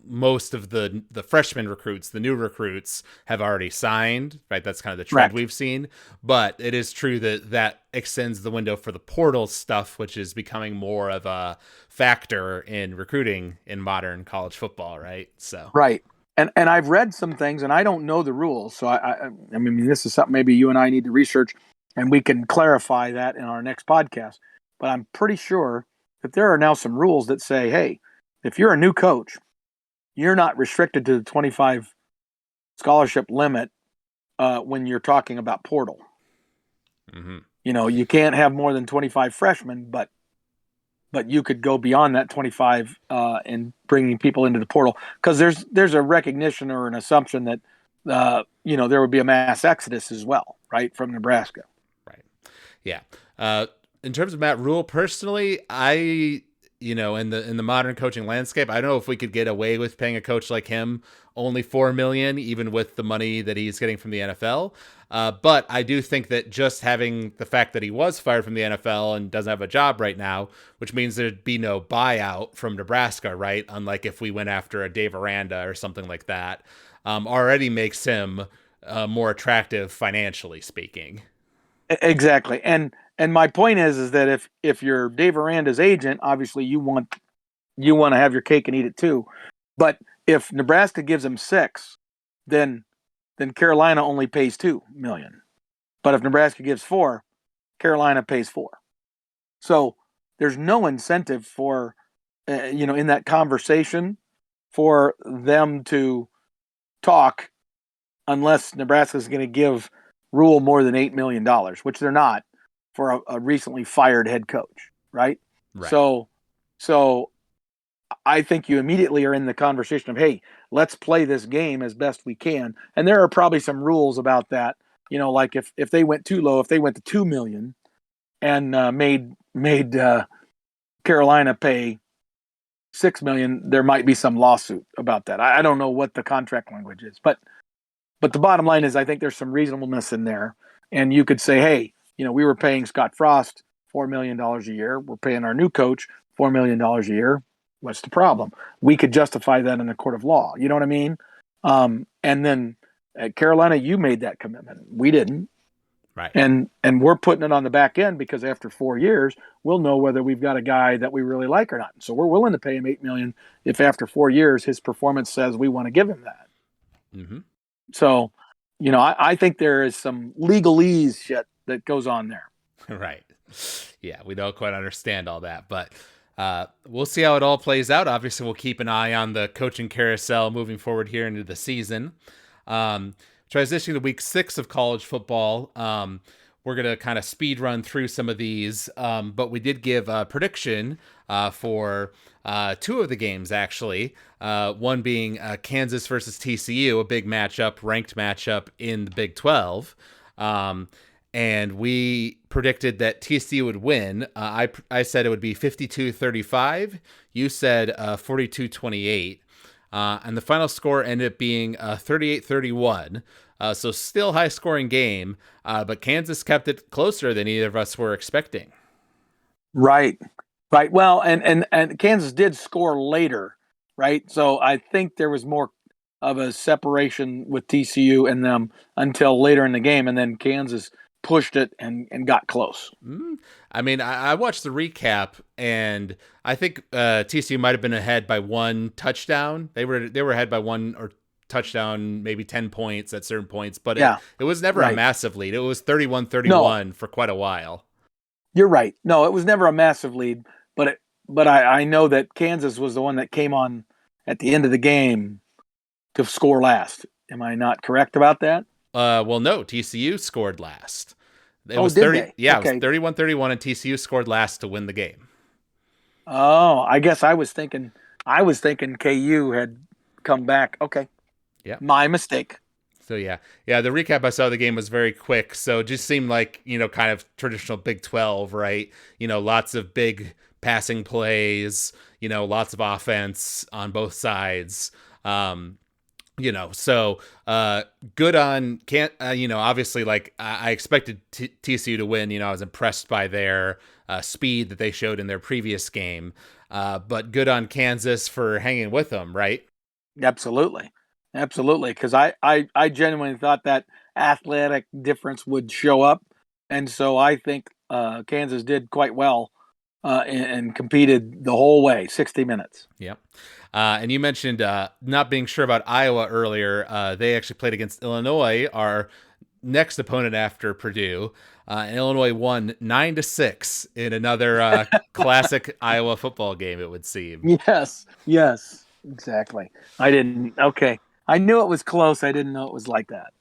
most of the freshman recruits, the new recruits, have already signed, right? That's kind of the trend we've seen. But it is true that extends the window for the portal stuff, which is becoming more of a factor in recruiting in modern college football, right? So right. And I've read some things, and I don't know the rules. So I mean, this is something maybe you and I need to research, and we can clarify that in our next podcast. But I'm pretty sure that there are now some rules that say, hey, if you're a new coach, you're not restricted to the 25 scholarship limit when you're talking about portal. Mm-hmm. You can't have more than 25 freshmen, but you could go beyond that 25 in bringing people into the portal, because there's a recognition or an assumption that there would be a mass exodus as well, right, from Nebraska. Right. Yeah. In terms of Matt Rhule, personally, in the modern coaching landscape, I don't know if we could get away with paying a coach like him only $4 million, even with the money that he's getting from the NFL. But I do think that just having the fact that he was fired from the NFL and doesn't have a job right now, which means there'd be no buyout from Nebraska, right? Unlike if we went after a Dave Aranda or something like that, already makes him more attractive financially speaking. Exactly. And my point is that if you're Dave Aranda's agent, obviously you want to have your cake and eat it too. But if Nebraska gives him $6 million, then Carolina only pays $2 million. But if Nebraska gives $4 million, Carolina pays $4 million. So there's no incentive for in that conversation for them to talk unless Nebraska is going to give Rhule more than $8 million, which they're not for a recently fired head coach, right? So I think you immediately are in the conversation of, hey, let's play this game as best we can. And there are probably some rules about that. Like if they went too low, if they went to 2 million and made Carolina pay 6 million, there might be some lawsuit about that. I don't know what the contract language is, but the bottom line is I think there's some reasonableness in there. And you could say, hey, we were paying Scott Frost $4 million a year. We're paying our new coach $4 million a year. What's the problem? We could justify that in a court of law. You know what I mean? And then at Carolina, you made that commitment. We didn't. Right. And we're putting it on the back end because after 4 years, we'll know whether we've got a guy that we really like or not. So we're willing to pay him $8 million if after 4 years his performance says we want to give him that. Mm-hmm. So, I think there is some legalese shit that goes on there. Right. Yeah, we don't quite understand all that, but we'll see how it all plays out. Obviously, we'll keep an eye on the coaching carousel moving forward here into the season. Transitioning to week 6 of college football, we're going to kind of speed run through some of these, but we did give a prediction for 2 of the games, actually. One being Kansas versus TCU, a big matchup, ranked matchup in the Big 12. And we predicted that TCU would win. I said it would be 52-35. You said 42-28. And the final score ended up being 38-31. So still high-scoring game, but Kansas kept it closer than either of us were expecting. Right. Well, and Kansas did score later, right? So I think there was more of a separation with TCU and them until later in the game, and then Kansas pushed it and got close. I mean, I watched the recap, and I think TCU might have been ahead by 1 touchdown. They were ahead by 1 or touchdown, maybe 10 points at certain points, but it was never a massive lead. It was 31-31 for quite a while. You're right. No, it was never a massive lead, but I know that Kansas was the one that came on at the end of the game to score last. Am I not correct about that? Well, no, TCU scored last. It was did 30. They? Yeah, okay. It was 31-31, and TCU scored last to win the game. Oh, I guess I was thinking KU had come back. Okay. Yeah. My mistake. So the recap I saw of the game was very quick. So it just seemed like, kind of traditional Big 12, right? Lots of big passing plays, lots of offense on both sides. So good on obviously, like I expected TCU to win. I was impressed by their speed that they showed in their previous game. But good on Kansas for hanging with them, right? Absolutely. Because I genuinely thought that athletic difference would show up. And so I think Kansas did quite well and competed the whole way, 60 minutes. Yep. And you mentioned not being sure about Iowa earlier. They actually played against Illinois, our next opponent after Purdue. And Illinois won 9-6 in another classic Iowa football game, it would seem. Yes, exactly. I knew it was close. I didn't know it was like that.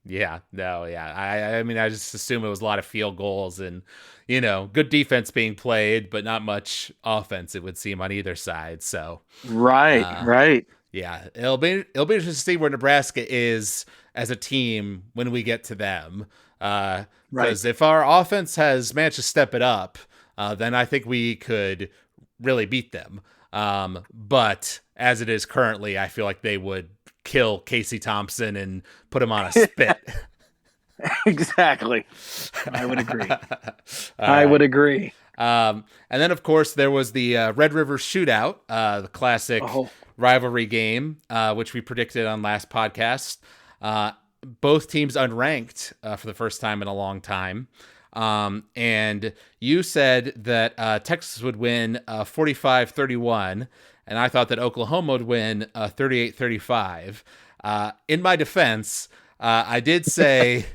Yeah, no, yeah. I mean, I just assume it was a lot of field goals and, good defense being played, but not much offense, it would seem, on either side. So right. Yeah, it'll be interesting to see where Nebraska is as a team when we get to them. Because if our offense has managed to step it up, then I think we could really beat them. But as it is currently, I feel like they would kill Casey Thompson and put him on a spit. Exactly. I would agree. I would agree. And then, of course, there was the Red River Shootout, the classic rivalry game, which we predicted on last podcast. Both teams unranked for the first time in a long time. And you said that Texas would win 45-31, and I thought that Oklahoma would win 38-35. In my defense, I did say,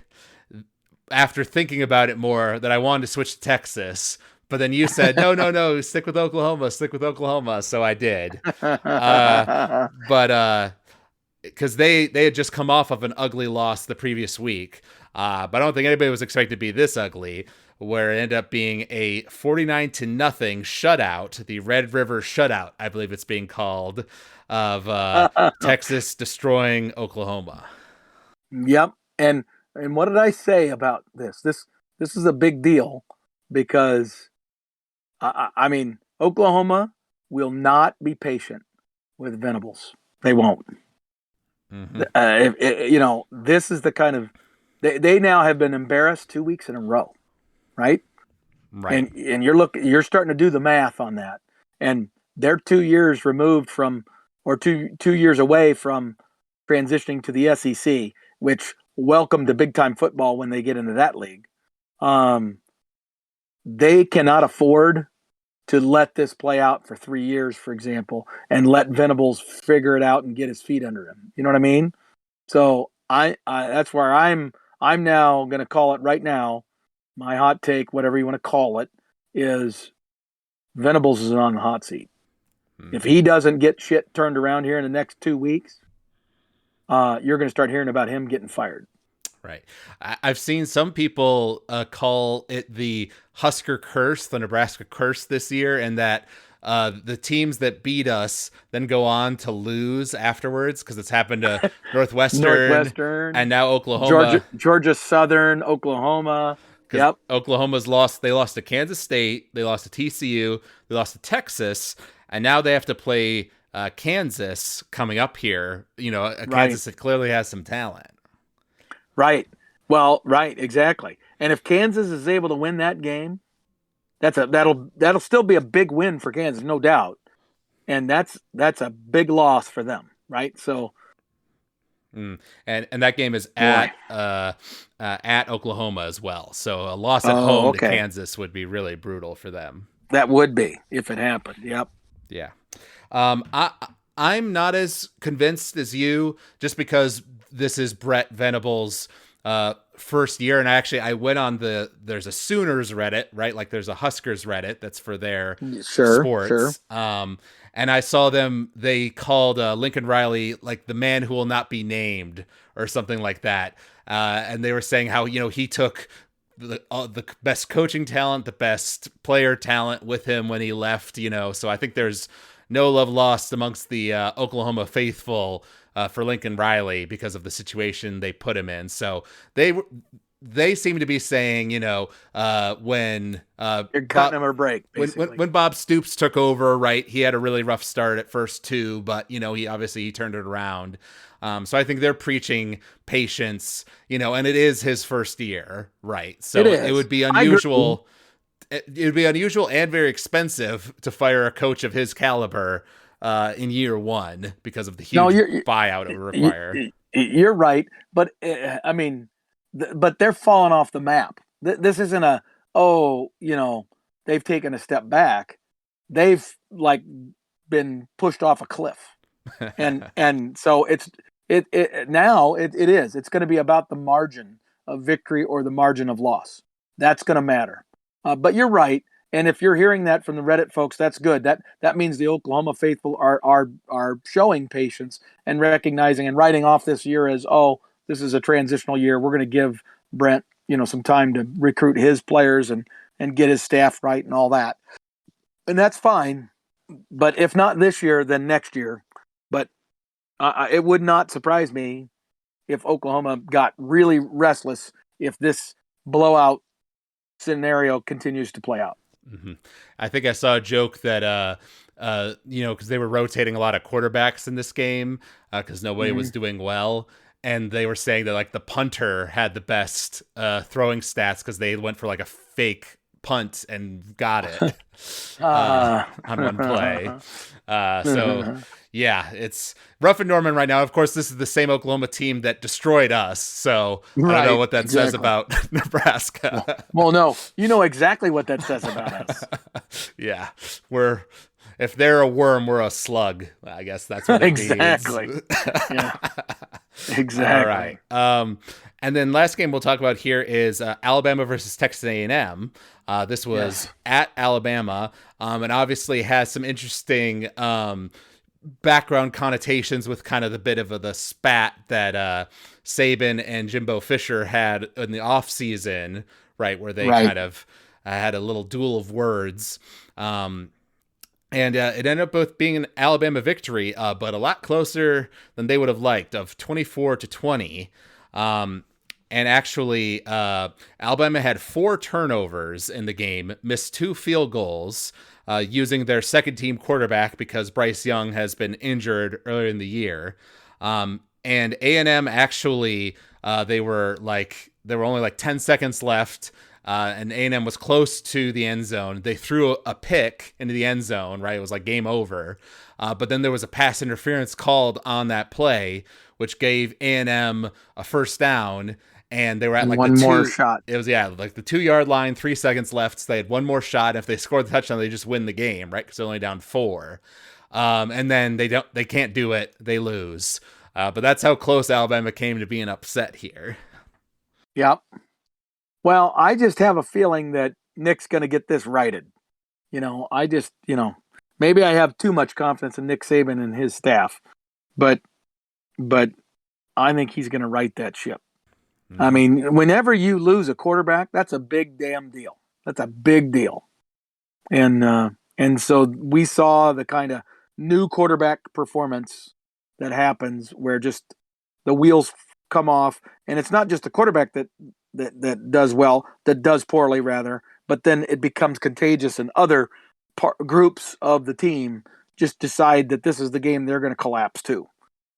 after thinking about it more, that I wanted to switch to Texas. But then you said, no, stick with Oklahoma. So I did. But because they had just come off of an ugly loss the previous week. But I don't think anybody was expected to be this ugly, where it ended up being a 49-0 shutout, the Red River shutout, I believe it's being called, of Texas destroying Oklahoma. Yep. And what did I say about this? This is a big deal because I mean Oklahoma will not be patient with Venables. They won't. Mm-hmm. This is the kind of they now have been embarrassed 2 weeks in a row, right? Right. And you're starting to do the math on that, and they're 2 years removed from, or two years away from transitioning to the SEC, which welcome to big time football when they get into that league. They cannot afford to let this play out for 3 years, for example, and let Venables figure it out and get his feet under him. You know what I mean? So I that's where I'm now going to call it right now. My hot take, whatever you want to call it, is Venables is on the hot seat. If he doesn't get shit turned around here in the next 2 weeks, you're going to start hearing about him getting fired. Right. I've seen some people call it the Husker curse, the Nebraska curse this year, and that the teams that beat us then go on to lose afterwards, because it's happened to Northwestern, and now Oklahoma. Georgia Southern, Oklahoma. Yep. Oklahoma's lost. They lost to Kansas State. They lost to TCU. They lost to Texas. And now they have to play Kansas coming up here. Kansas that clearly has some talent. Right. Well, right, exactly. And if Kansas is able to win that game, that'll still be a big win for Kansas, no doubt. And that's a big loss for them, right? So, and that game is at Oklahoma as well. So a loss at home to Kansas would be really brutal for them. That would be if it happened. Yep. Yeah. I'm not as convinced as you, just because this is Brett Venables' first year. And I went on there's a Sooners Reddit, right? Like there's a Huskers Reddit that's for their sports. Sure. And I saw they called Lincoln Riley like the man who will not be named or something like that. And they were saying how, he took the best coaching talent, the best player talent with him when he left, so I think there's no love lost amongst the Oklahoma faithful for Lincoln Riley because of the situation they put him in. So they seem to be saying, when you're cutting him a break, when Bob Stoops took over, right, he had a really rough start at first too, but he turned it around. So I think they're preaching patience, and it is his first year, right? So it would be unusual. It would be unusual and very expensive to fire a coach of his caliber in year one because of the huge buyout it would require. You're right, but but they're falling off the map. This isn't they've taken a step back. They've been pushed off a cliff, and so it's going to be about the margin of victory or the margin of loss. That's going to matter. But you're right, and if you're hearing that from the Reddit folks, that's good. That means the Oklahoma faithful are showing patience and recognizing and writing off this year as, this is a transitional year. We're going to give Brent, some time to recruit his players and get his staff right and all that. And that's fine. But if not this year, then next year. But it would not surprise me if Oklahoma got really restless if this blowout scenario continues to play out. Mm-hmm. I think I saw a joke that because they were rotating a lot of quarterbacks in this game because nobody was doing well, and they were saying that the punter had the best throwing stats because they went for a fake punt and got it on one play. So yeah, it's rough in Norman right now. Of course, this is the same Oklahoma team that destroyed us. So I don't know what that says about Nebraska. Well, no, you know exactly what that says about us. Yeah, if they're a worm, we're a slug. I guess that's what it exactly. means. Yeah, exactly. All right. And then last game we'll talk about here is Alabama versus Texas A&M. This was at Alabama, and obviously has some interesting background connotations with kind of the bit of the spat that Saban and Jimbo Fisher had in the off season, right, where they Right. kind of had a little duel of words. And it ended up both being an Alabama victory, but a lot closer than they would have liked, of 24-20. And actually, Alabama had 4 turnovers in the game, missed 2 field goals, using their second team quarterback because Bryce Young has been injured earlier in the year. And A&M actually, there were only like 10 seconds left. And A&M was close to the end zone. They threw a pick into the end zone, right? It was like game over. But then there was a pass interference called on that play, which gave A&M a first down. And they were at And like the one more 2, shot. it was, like the 2-yard line, 3 seconds left. So they had one more shot. If they scored the touchdown, they just win the game, right? Because they're only down 4. And then they can't do it. They lose. But that's how close Alabama came to being upset here. Yep. Well, I just have a feeling that Nick's going to get this righted. Maybe I have too much confidence in Nick Saban and his staff, but I think he's going to right that ship. Mm-hmm. I mean, whenever you lose a quarterback, that's a big damn deal. That's a big deal. And so we saw the kind of new quarterback performance that happens where just the wheels come off, and it's not just the quarterback that does well, that does poorly rather, but then it becomes contagious, and other groups of the team just decide that this is the game they're going to collapse to.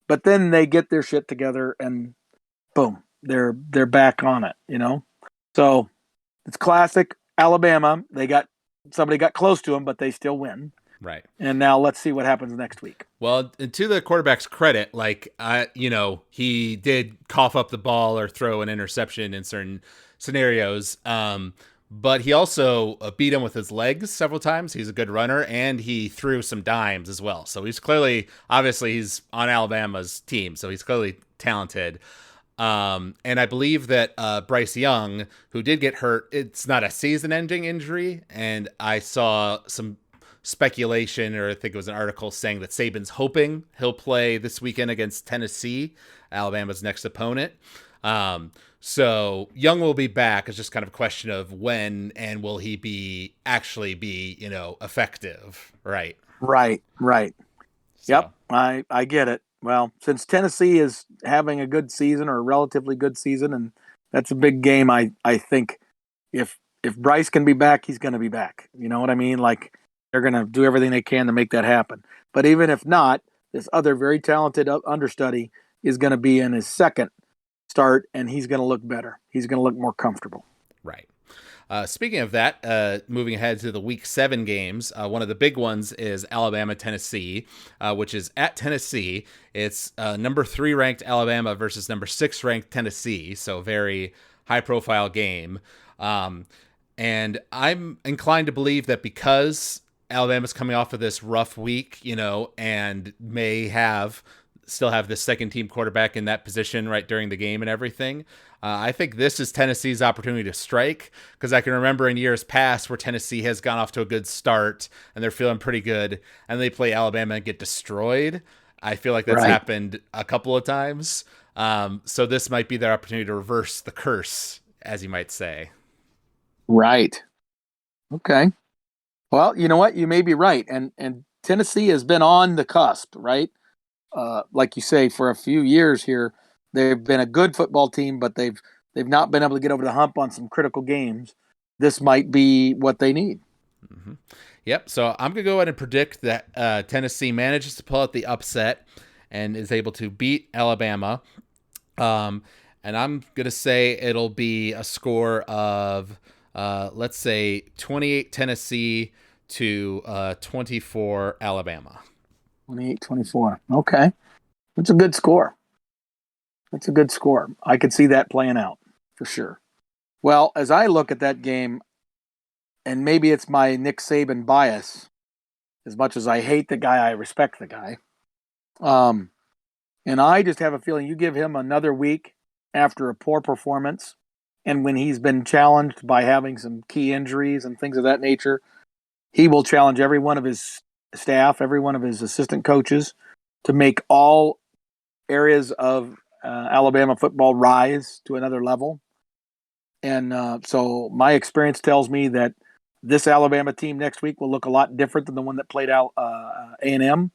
But then they get their shit together, and boom, they're back on it. So it's classic Alabama. Somebody got close to them, but they still win. Right. And now let's see what happens next week. Well, to the quarterback's credit, he did cough up the ball or throw an interception in certain scenarios. But he also beat him with his legs several times. He's a good runner, and he threw some dimes as well. So he's obviously he's on Alabama's team, so he's clearly talented. And I believe that Bryce Young, who did get hurt, it's not a season-ending injury, and I saw some speculation, or I think it was an article saying that Saban's hoping he'll play this weekend against Tennessee, Alabama's next opponent. So Young will be back. It's just kind of a question of when, and will he actually be effective, right? Right. So. Yep, I get it. Well, since Tennessee is having a good season, or a relatively good season, and that's a big game, I think if Bryce can be back, he's going to be back. You know what I mean? Like, they're going to do everything they can to make that happen. But even if not, this other very talented understudy is going to be in his second start, and he's going to look better. He's going to look more comfortable. Right. Speaking of that, moving ahead to the Week 7 games, one of the big ones is Alabama-Tennessee, which is at Tennessee. It's number 3 ranked Alabama versus number 6 ranked Tennessee, so very high-profile game. And I'm inclined to believe that because Alabama's coming off of this rough week, and may still have the second team quarterback in that position right during the game and everything. I think this is Tennessee's opportunity to strike, because I can remember in years past where Tennessee has gone off to a good start and they're feeling pretty good, and they play Alabama and get destroyed. I feel like that's happened a couple of times. So this might be their opportunity to reverse the curse, as you might say. Right. Okay. Well, you know what? You may be right. And Tennessee has been on the cusp, right? Like you say, for a few years here, they've been a good football team, but they've not been able to get over the hump on some critical games. This might be what they need. Mm-hmm. Yep. So I'm going to go ahead and predict that Tennessee manages to pull out the upset and is able to beat Alabama. And I'm going to say it'll be a score of, let's say, 28 Tennessee to 24 Alabama. 28-24. Okay. That's a good score. I could see that playing out for sure. Well, as I look at that game, and maybe it's my Nick Saban bias, as much as I hate the guy, I respect the guy. And I just have a feeling you give him another week after a poor performance, and when he's been challenged by having some key injuries and things of that nature, he will challenge every one of his staff, every one of his assistant coaches, to make all areas of Alabama football rise to another level. And so my experience tells me that this Alabama team next week will look a lot different than the one that played out A&M,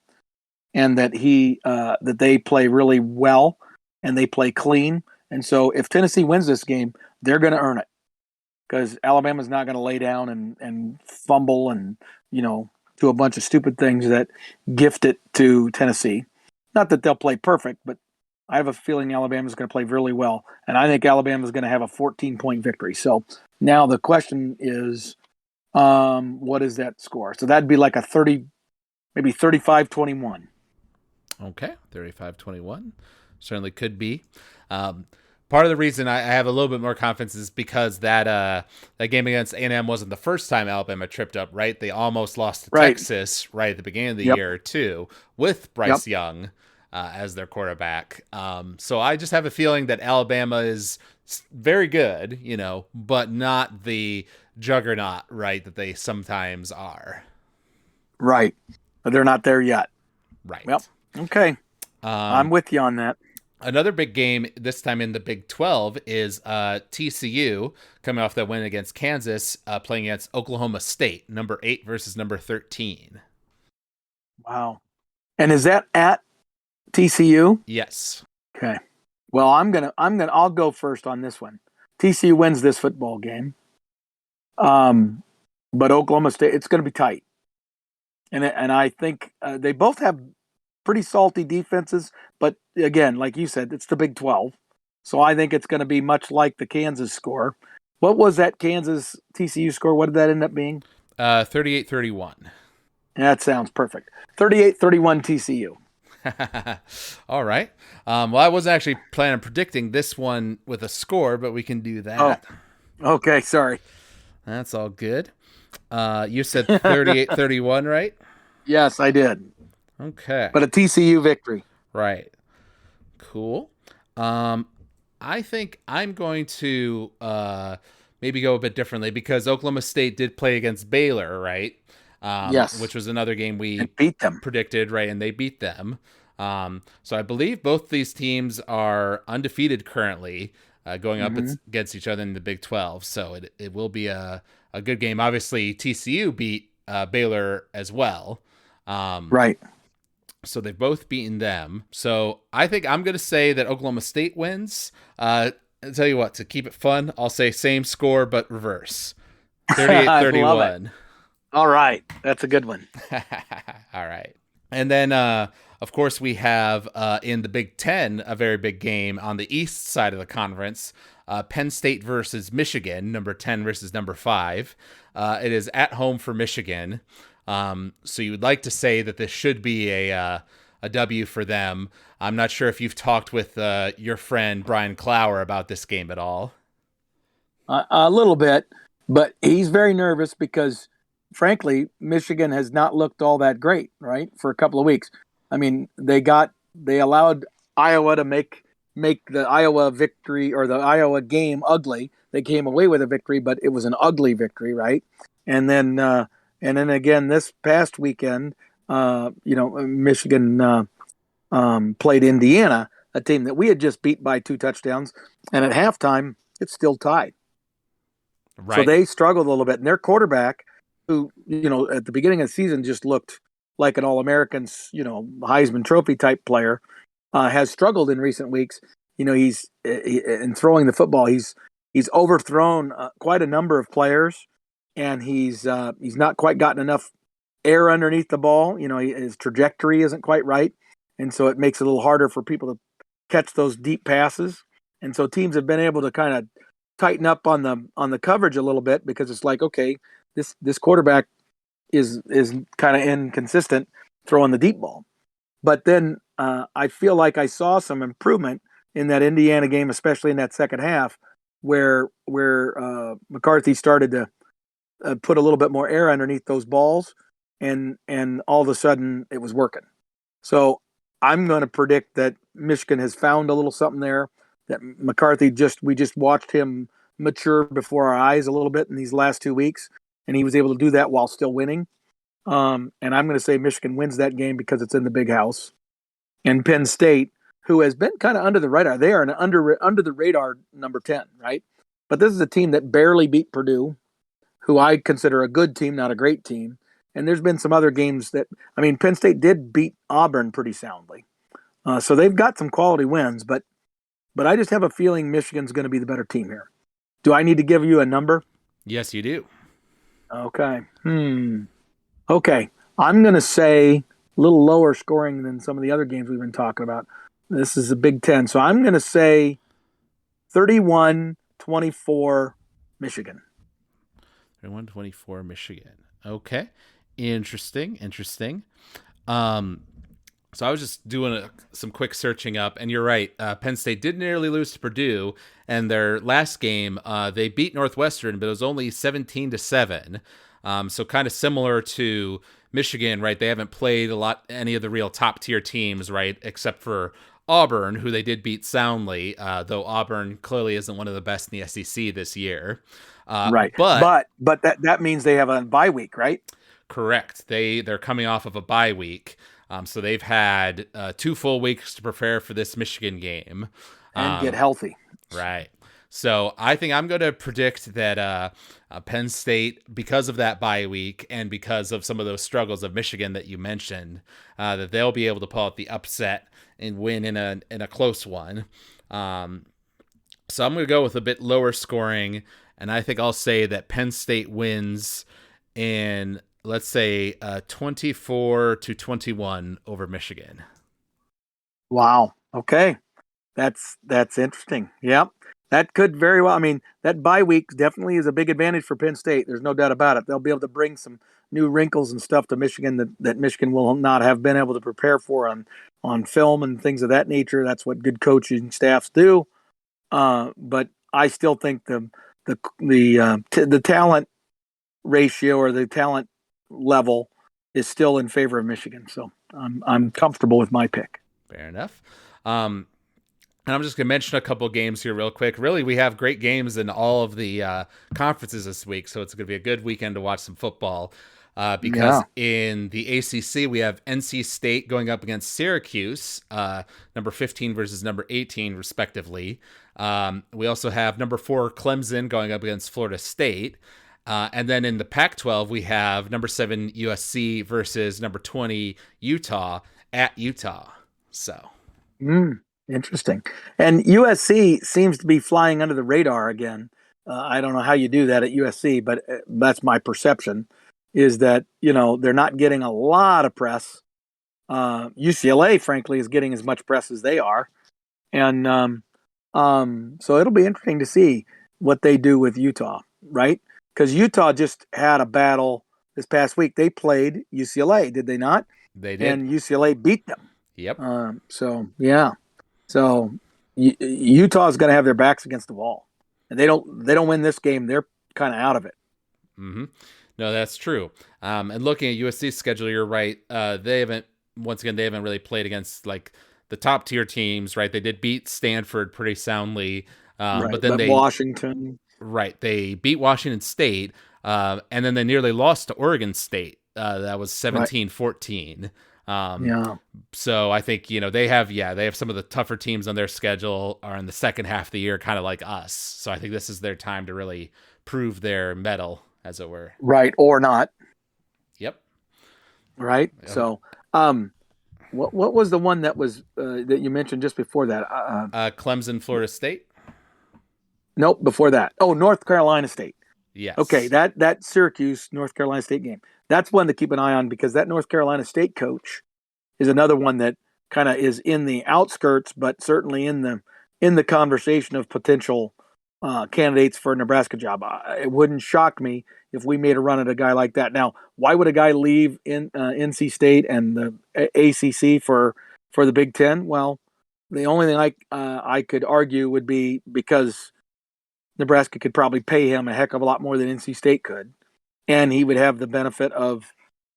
and that that they play really well and they play clean. And so if Tennessee wins this game, they're going to earn it, because Alabama's not going to lay down and fumble and, do a bunch of stupid things that gift it to Tennessee. Not that they'll play perfect, but I have a feeling Alabama's going to play really well. And I think Alabama's going to have a 14-point victory. So now the question is, what is that score? So that'd be like a 30, maybe 35-21. Okay, 35-21. Certainly could be. Part of the reason I have a little bit more confidence is because that game against A&M wasn't the first time Alabama tripped up, right? They almost lost to Texas right at the beginning of the year, too, with Bryce Young as their quarterback. So I just have a feeling that Alabama is very good, but not the juggernaut, right, that they sometimes are. Right. But they're not there yet. Right. Well, okay. I'm with you on that. Another big game, this time in the Big 12, is TCU coming off that win against Kansas, playing against Oklahoma State, number 8 versus number 13. Wow. And is that at TCU? Yes. Okay. Well, I'll go first on this one. TCU wins this football game. But Oklahoma State, it's going to be tight. And I think they both have pretty salty defenses, but again, like you said, it's the Big 12. So I think it's going to be much like the Kansas score. What was that Kansas TCU score? What did that end up being? 38-31. That sounds perfect. 38-31 TCU. All right. Well, I wasn't actually planning on predicting this one with a score, but we can do that. Oh, okay, sorry. That's all good. You said 38-31, right? Yes, I did. Okay. But a TCU victory. Right. Cool. I think I'm going to maybe go a bit differently, because Oklahoma State did play against Baylor, right? Yes. Which was another game we beat them. predicted, right? And they beat them. So I believe both these teams are undefeated currently, going up against each other in the Big 12. So it will be a good game. Obviously, TCU beat Baylor as well. Right. So they've both beaten them. So I think I'm going to say that Oklahoma State wins. I'll tell you what, to keep it fun, I'll say same score but reverse. 38-31. All right. That's a good one. All right. And then, of course, we have in the Big Ten a very big game on the east side of the conference. Penn State versus Michigan, number 10 versus number 5. It is at home for Michigan. So you would like to say that this should be a W for them. I'm not sure if you've talked with your friend Brian Clower about this game at all. A little bit, but he's very nervous because, frankly, Michigan has not looked all that great, right, for a couple of weeks. I mean, they allowed Iowa to make the Iowa victory or the Iowa game ugly. They came away with a victory, but it was an ugly victory, right? And then again this past weekend, Michigan played Indiana, a team that we had just beat by 2 touchdowns, and at halftime it's still tied. Right. So they struggled a little bit, and their quarterback, who at the beginning of the season just looked like an All-American, Heisman Trophy type player, has struggled in recent weeks. He's in throwing the football. He's overthrown quite a number of players, and he's not quite gotten enough air underneath the ball. His trajectory isn't quite right, and so it makes it a little harder for people to catch those deep passes. And so teams have been able to kind of tighten up on the coverage a little bit, because it's like, okay, this quarterback is kind of inconsistent throwing the deep ball. But then I feel like I saw some improvement in that Indiana game, especially in that second half, where McCarthy started to put a little bit more air underneath those balls, and all of a sudden it was working. So I'm going to predict that Michigan has found a little something there, that McCarthy we just watched him mature before our eyes a little bit in these last 2 weeks, and he was able to do that while still winning. And I'm going to say Michigan wins that game because it's in the big house. And Penn State, who has been kind of under the radar, they are an under the radar number 10, right? But this is a team that barely beat Purdue, who I consider a good team, not a great team. And there's been some other games that, I mean, Penn State did beat Auburn pretty soundly. So they've got some quality wins, but I just have a feeling Michigan's going to be the better team here. Do I need to give you a number? Yes, you do. Okay. Okay. I'm going to say a little lower scoring than some of the other games we've been talking about. This is a Big Ten. So I'm going to say 31-24 Michigan. 31-24 Michigan. Okay. Interesting. So I was just doing some quick searching up, and you're right. Penn State did nearly lose to Purdue, and their last game, they beat Northwestern, but it was only 17-7. So kind of similar to Michigan, right? They haven't played any of the real top tier teams, right? Except for Auburn, who they did beat soundly, though Auburn clearly isn't one of the best in the SEC this year. Right. But that means they have a bye week, right? Correct. They're coming off of a bye week. So they've had 2 full weeks to prepare for this Michigan game. And get healthy. Right. So I think I'm going to predict that Penn State, because of that bye week and because of some of those struggles of Michigan that you mentioned, that they'll be able to pull out the upset and win in a close one. So I'm going to go with a bit lower scoring, and I think I'll say that Penn State wins in, let's say, 24-21 over Michigan. Wow. Okay. That's interesting. Yep. That could very well. I mean, that bye week definitely is a big advantage for Penn State. There's no doubt about it. They'll be able to bring some new wrinkles and stuff to Michigan that Michigan will not have been able to prepare for on film and things of that nature. That's what good coaching staffs do. But I still think the talent ratio or the talent level is still in favor of Michigan. So I'm comfortable with my pick. Fair enough. And I'm just going to mention a couple games here real quick. Really, we have great games in all of the conferences this week, so it's going to be a good weekend to watch some football. Because in the ACC, we have NC State going up against Syracuse, number 15 versus number 18, respectively. We also have number 4 Clemson going up against Florida State. And then in the Pac-12, we have number 7 USC versus number 20 Utah at Utah. So. Interesting. And USC seems to be flying under the radar again. I don't know how you do that at USC, but that's my perception, is that, they're not getting a lot of press. UCLA, frankly, is getting as much press as they are. And so it'll be interesting to see what they do with Utah, right? Because Utah just had a battle this past week. They played UCLA, did they not? They did. And UCLA beat them. Yep. So Utah's going to have their backs against the wall, and they don't win this game, they're kind of out of it. Mm-hmm. No, that's true. And looking at USC's schedule, you're right. They haven't really played against like the top tier teams, right? They did beat Stanford pretty soundly, Right. but then Washington. Right, they beat Washington State, and then they nearly lost to Oregon State. That was 17-14. So I think, they have some of the tougher teams on their schedule are in the second half of the year, kind of like us. So I think this is their time to really prove their mettle, as it were. Right. Or not. Yep. Right. Yep. So, what was the one that was, that you mentioned just before that? Clemson, Florida State. Nope. Before that. Oh, North Carolina State. Yes. Okay. That Syracuse, North Carolina State game. That's one to keep an eye on, because that North Carolina State coach is another one that kind of is in the outskirts, but certainly in the conversation of potential candidates for a Nebraska job. It wouldn't shock me if we made a run at a guy like that. Now, why would a guy leave in NC State and the ACC for the Big Ten? Well, the only thing I could argue would be because Nebraska could probably pay him a heck of a lot more than NC State could. And he would have the benefit of,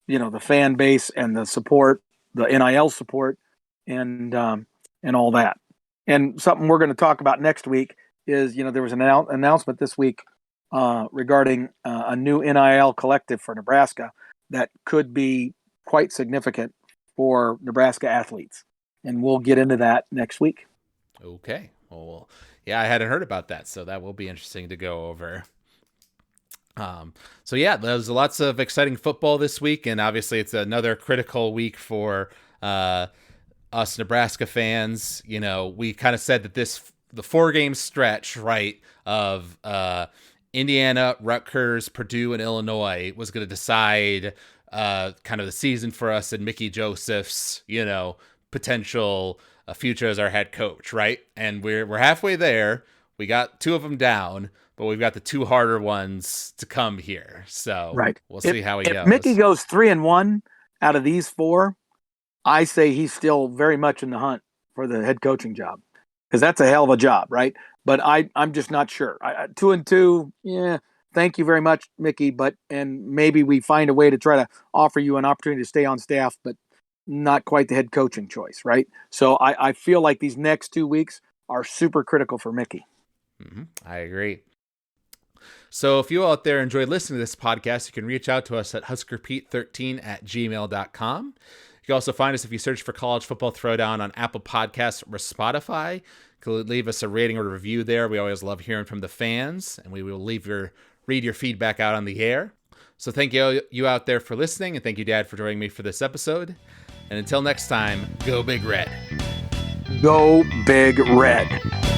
the fan base and the support, the NIL support, and all that. And something we're going to talk about next week is, there was an announcement this week regarding a new NIL collective for Nebraska that could be quite significant for Nebraska athletes. And we'll get into that next week. Okay. Well, yeah, I hadn't heard about that, so that will be interesting to go over. So yeah, there's lots of exciting football this week, and obviously it's another critical week for us Nebraska fans. You know, we kind of said that the 4-game stretch, right, of Indiana, Rutgers, Purdue, and Illinois was going to decide kind of the season for us and Mickey Joseph's, you know, potential future as our head coach, right? And we're halfway there. We got 2 of them down, but we've got the 2 harder ones to come here. So right. We'll see how he goes. If Mickey goes 3-1 out of these 4, I say he's still very much in the hunt for the head coaching job, because that's a hell of a job, right? But I'm just not sure. 2-2, yeah. Thank you very much, Mickey. And maybe we find a way to try to offer you an opportunity to stay on staff, but not quite the head coaching choice, right? So I feel like these next 2 weeks are super critical for Mickey. Mm-hmm. I agree. So if you out there enjoy listening to this podcast, you can reach out to us at huskerpete13@gmail.com. You can also find us if you search for College Football Throwdown on Apple Podcasts or Spotify. You can leave us a rating or review there. We always love hearing from the fans, and we will read your feedback out on the air. So thank you out there for listening, and thank you, Dad, for joining me for this episode. And until next time, go Big Red. Go Big Red.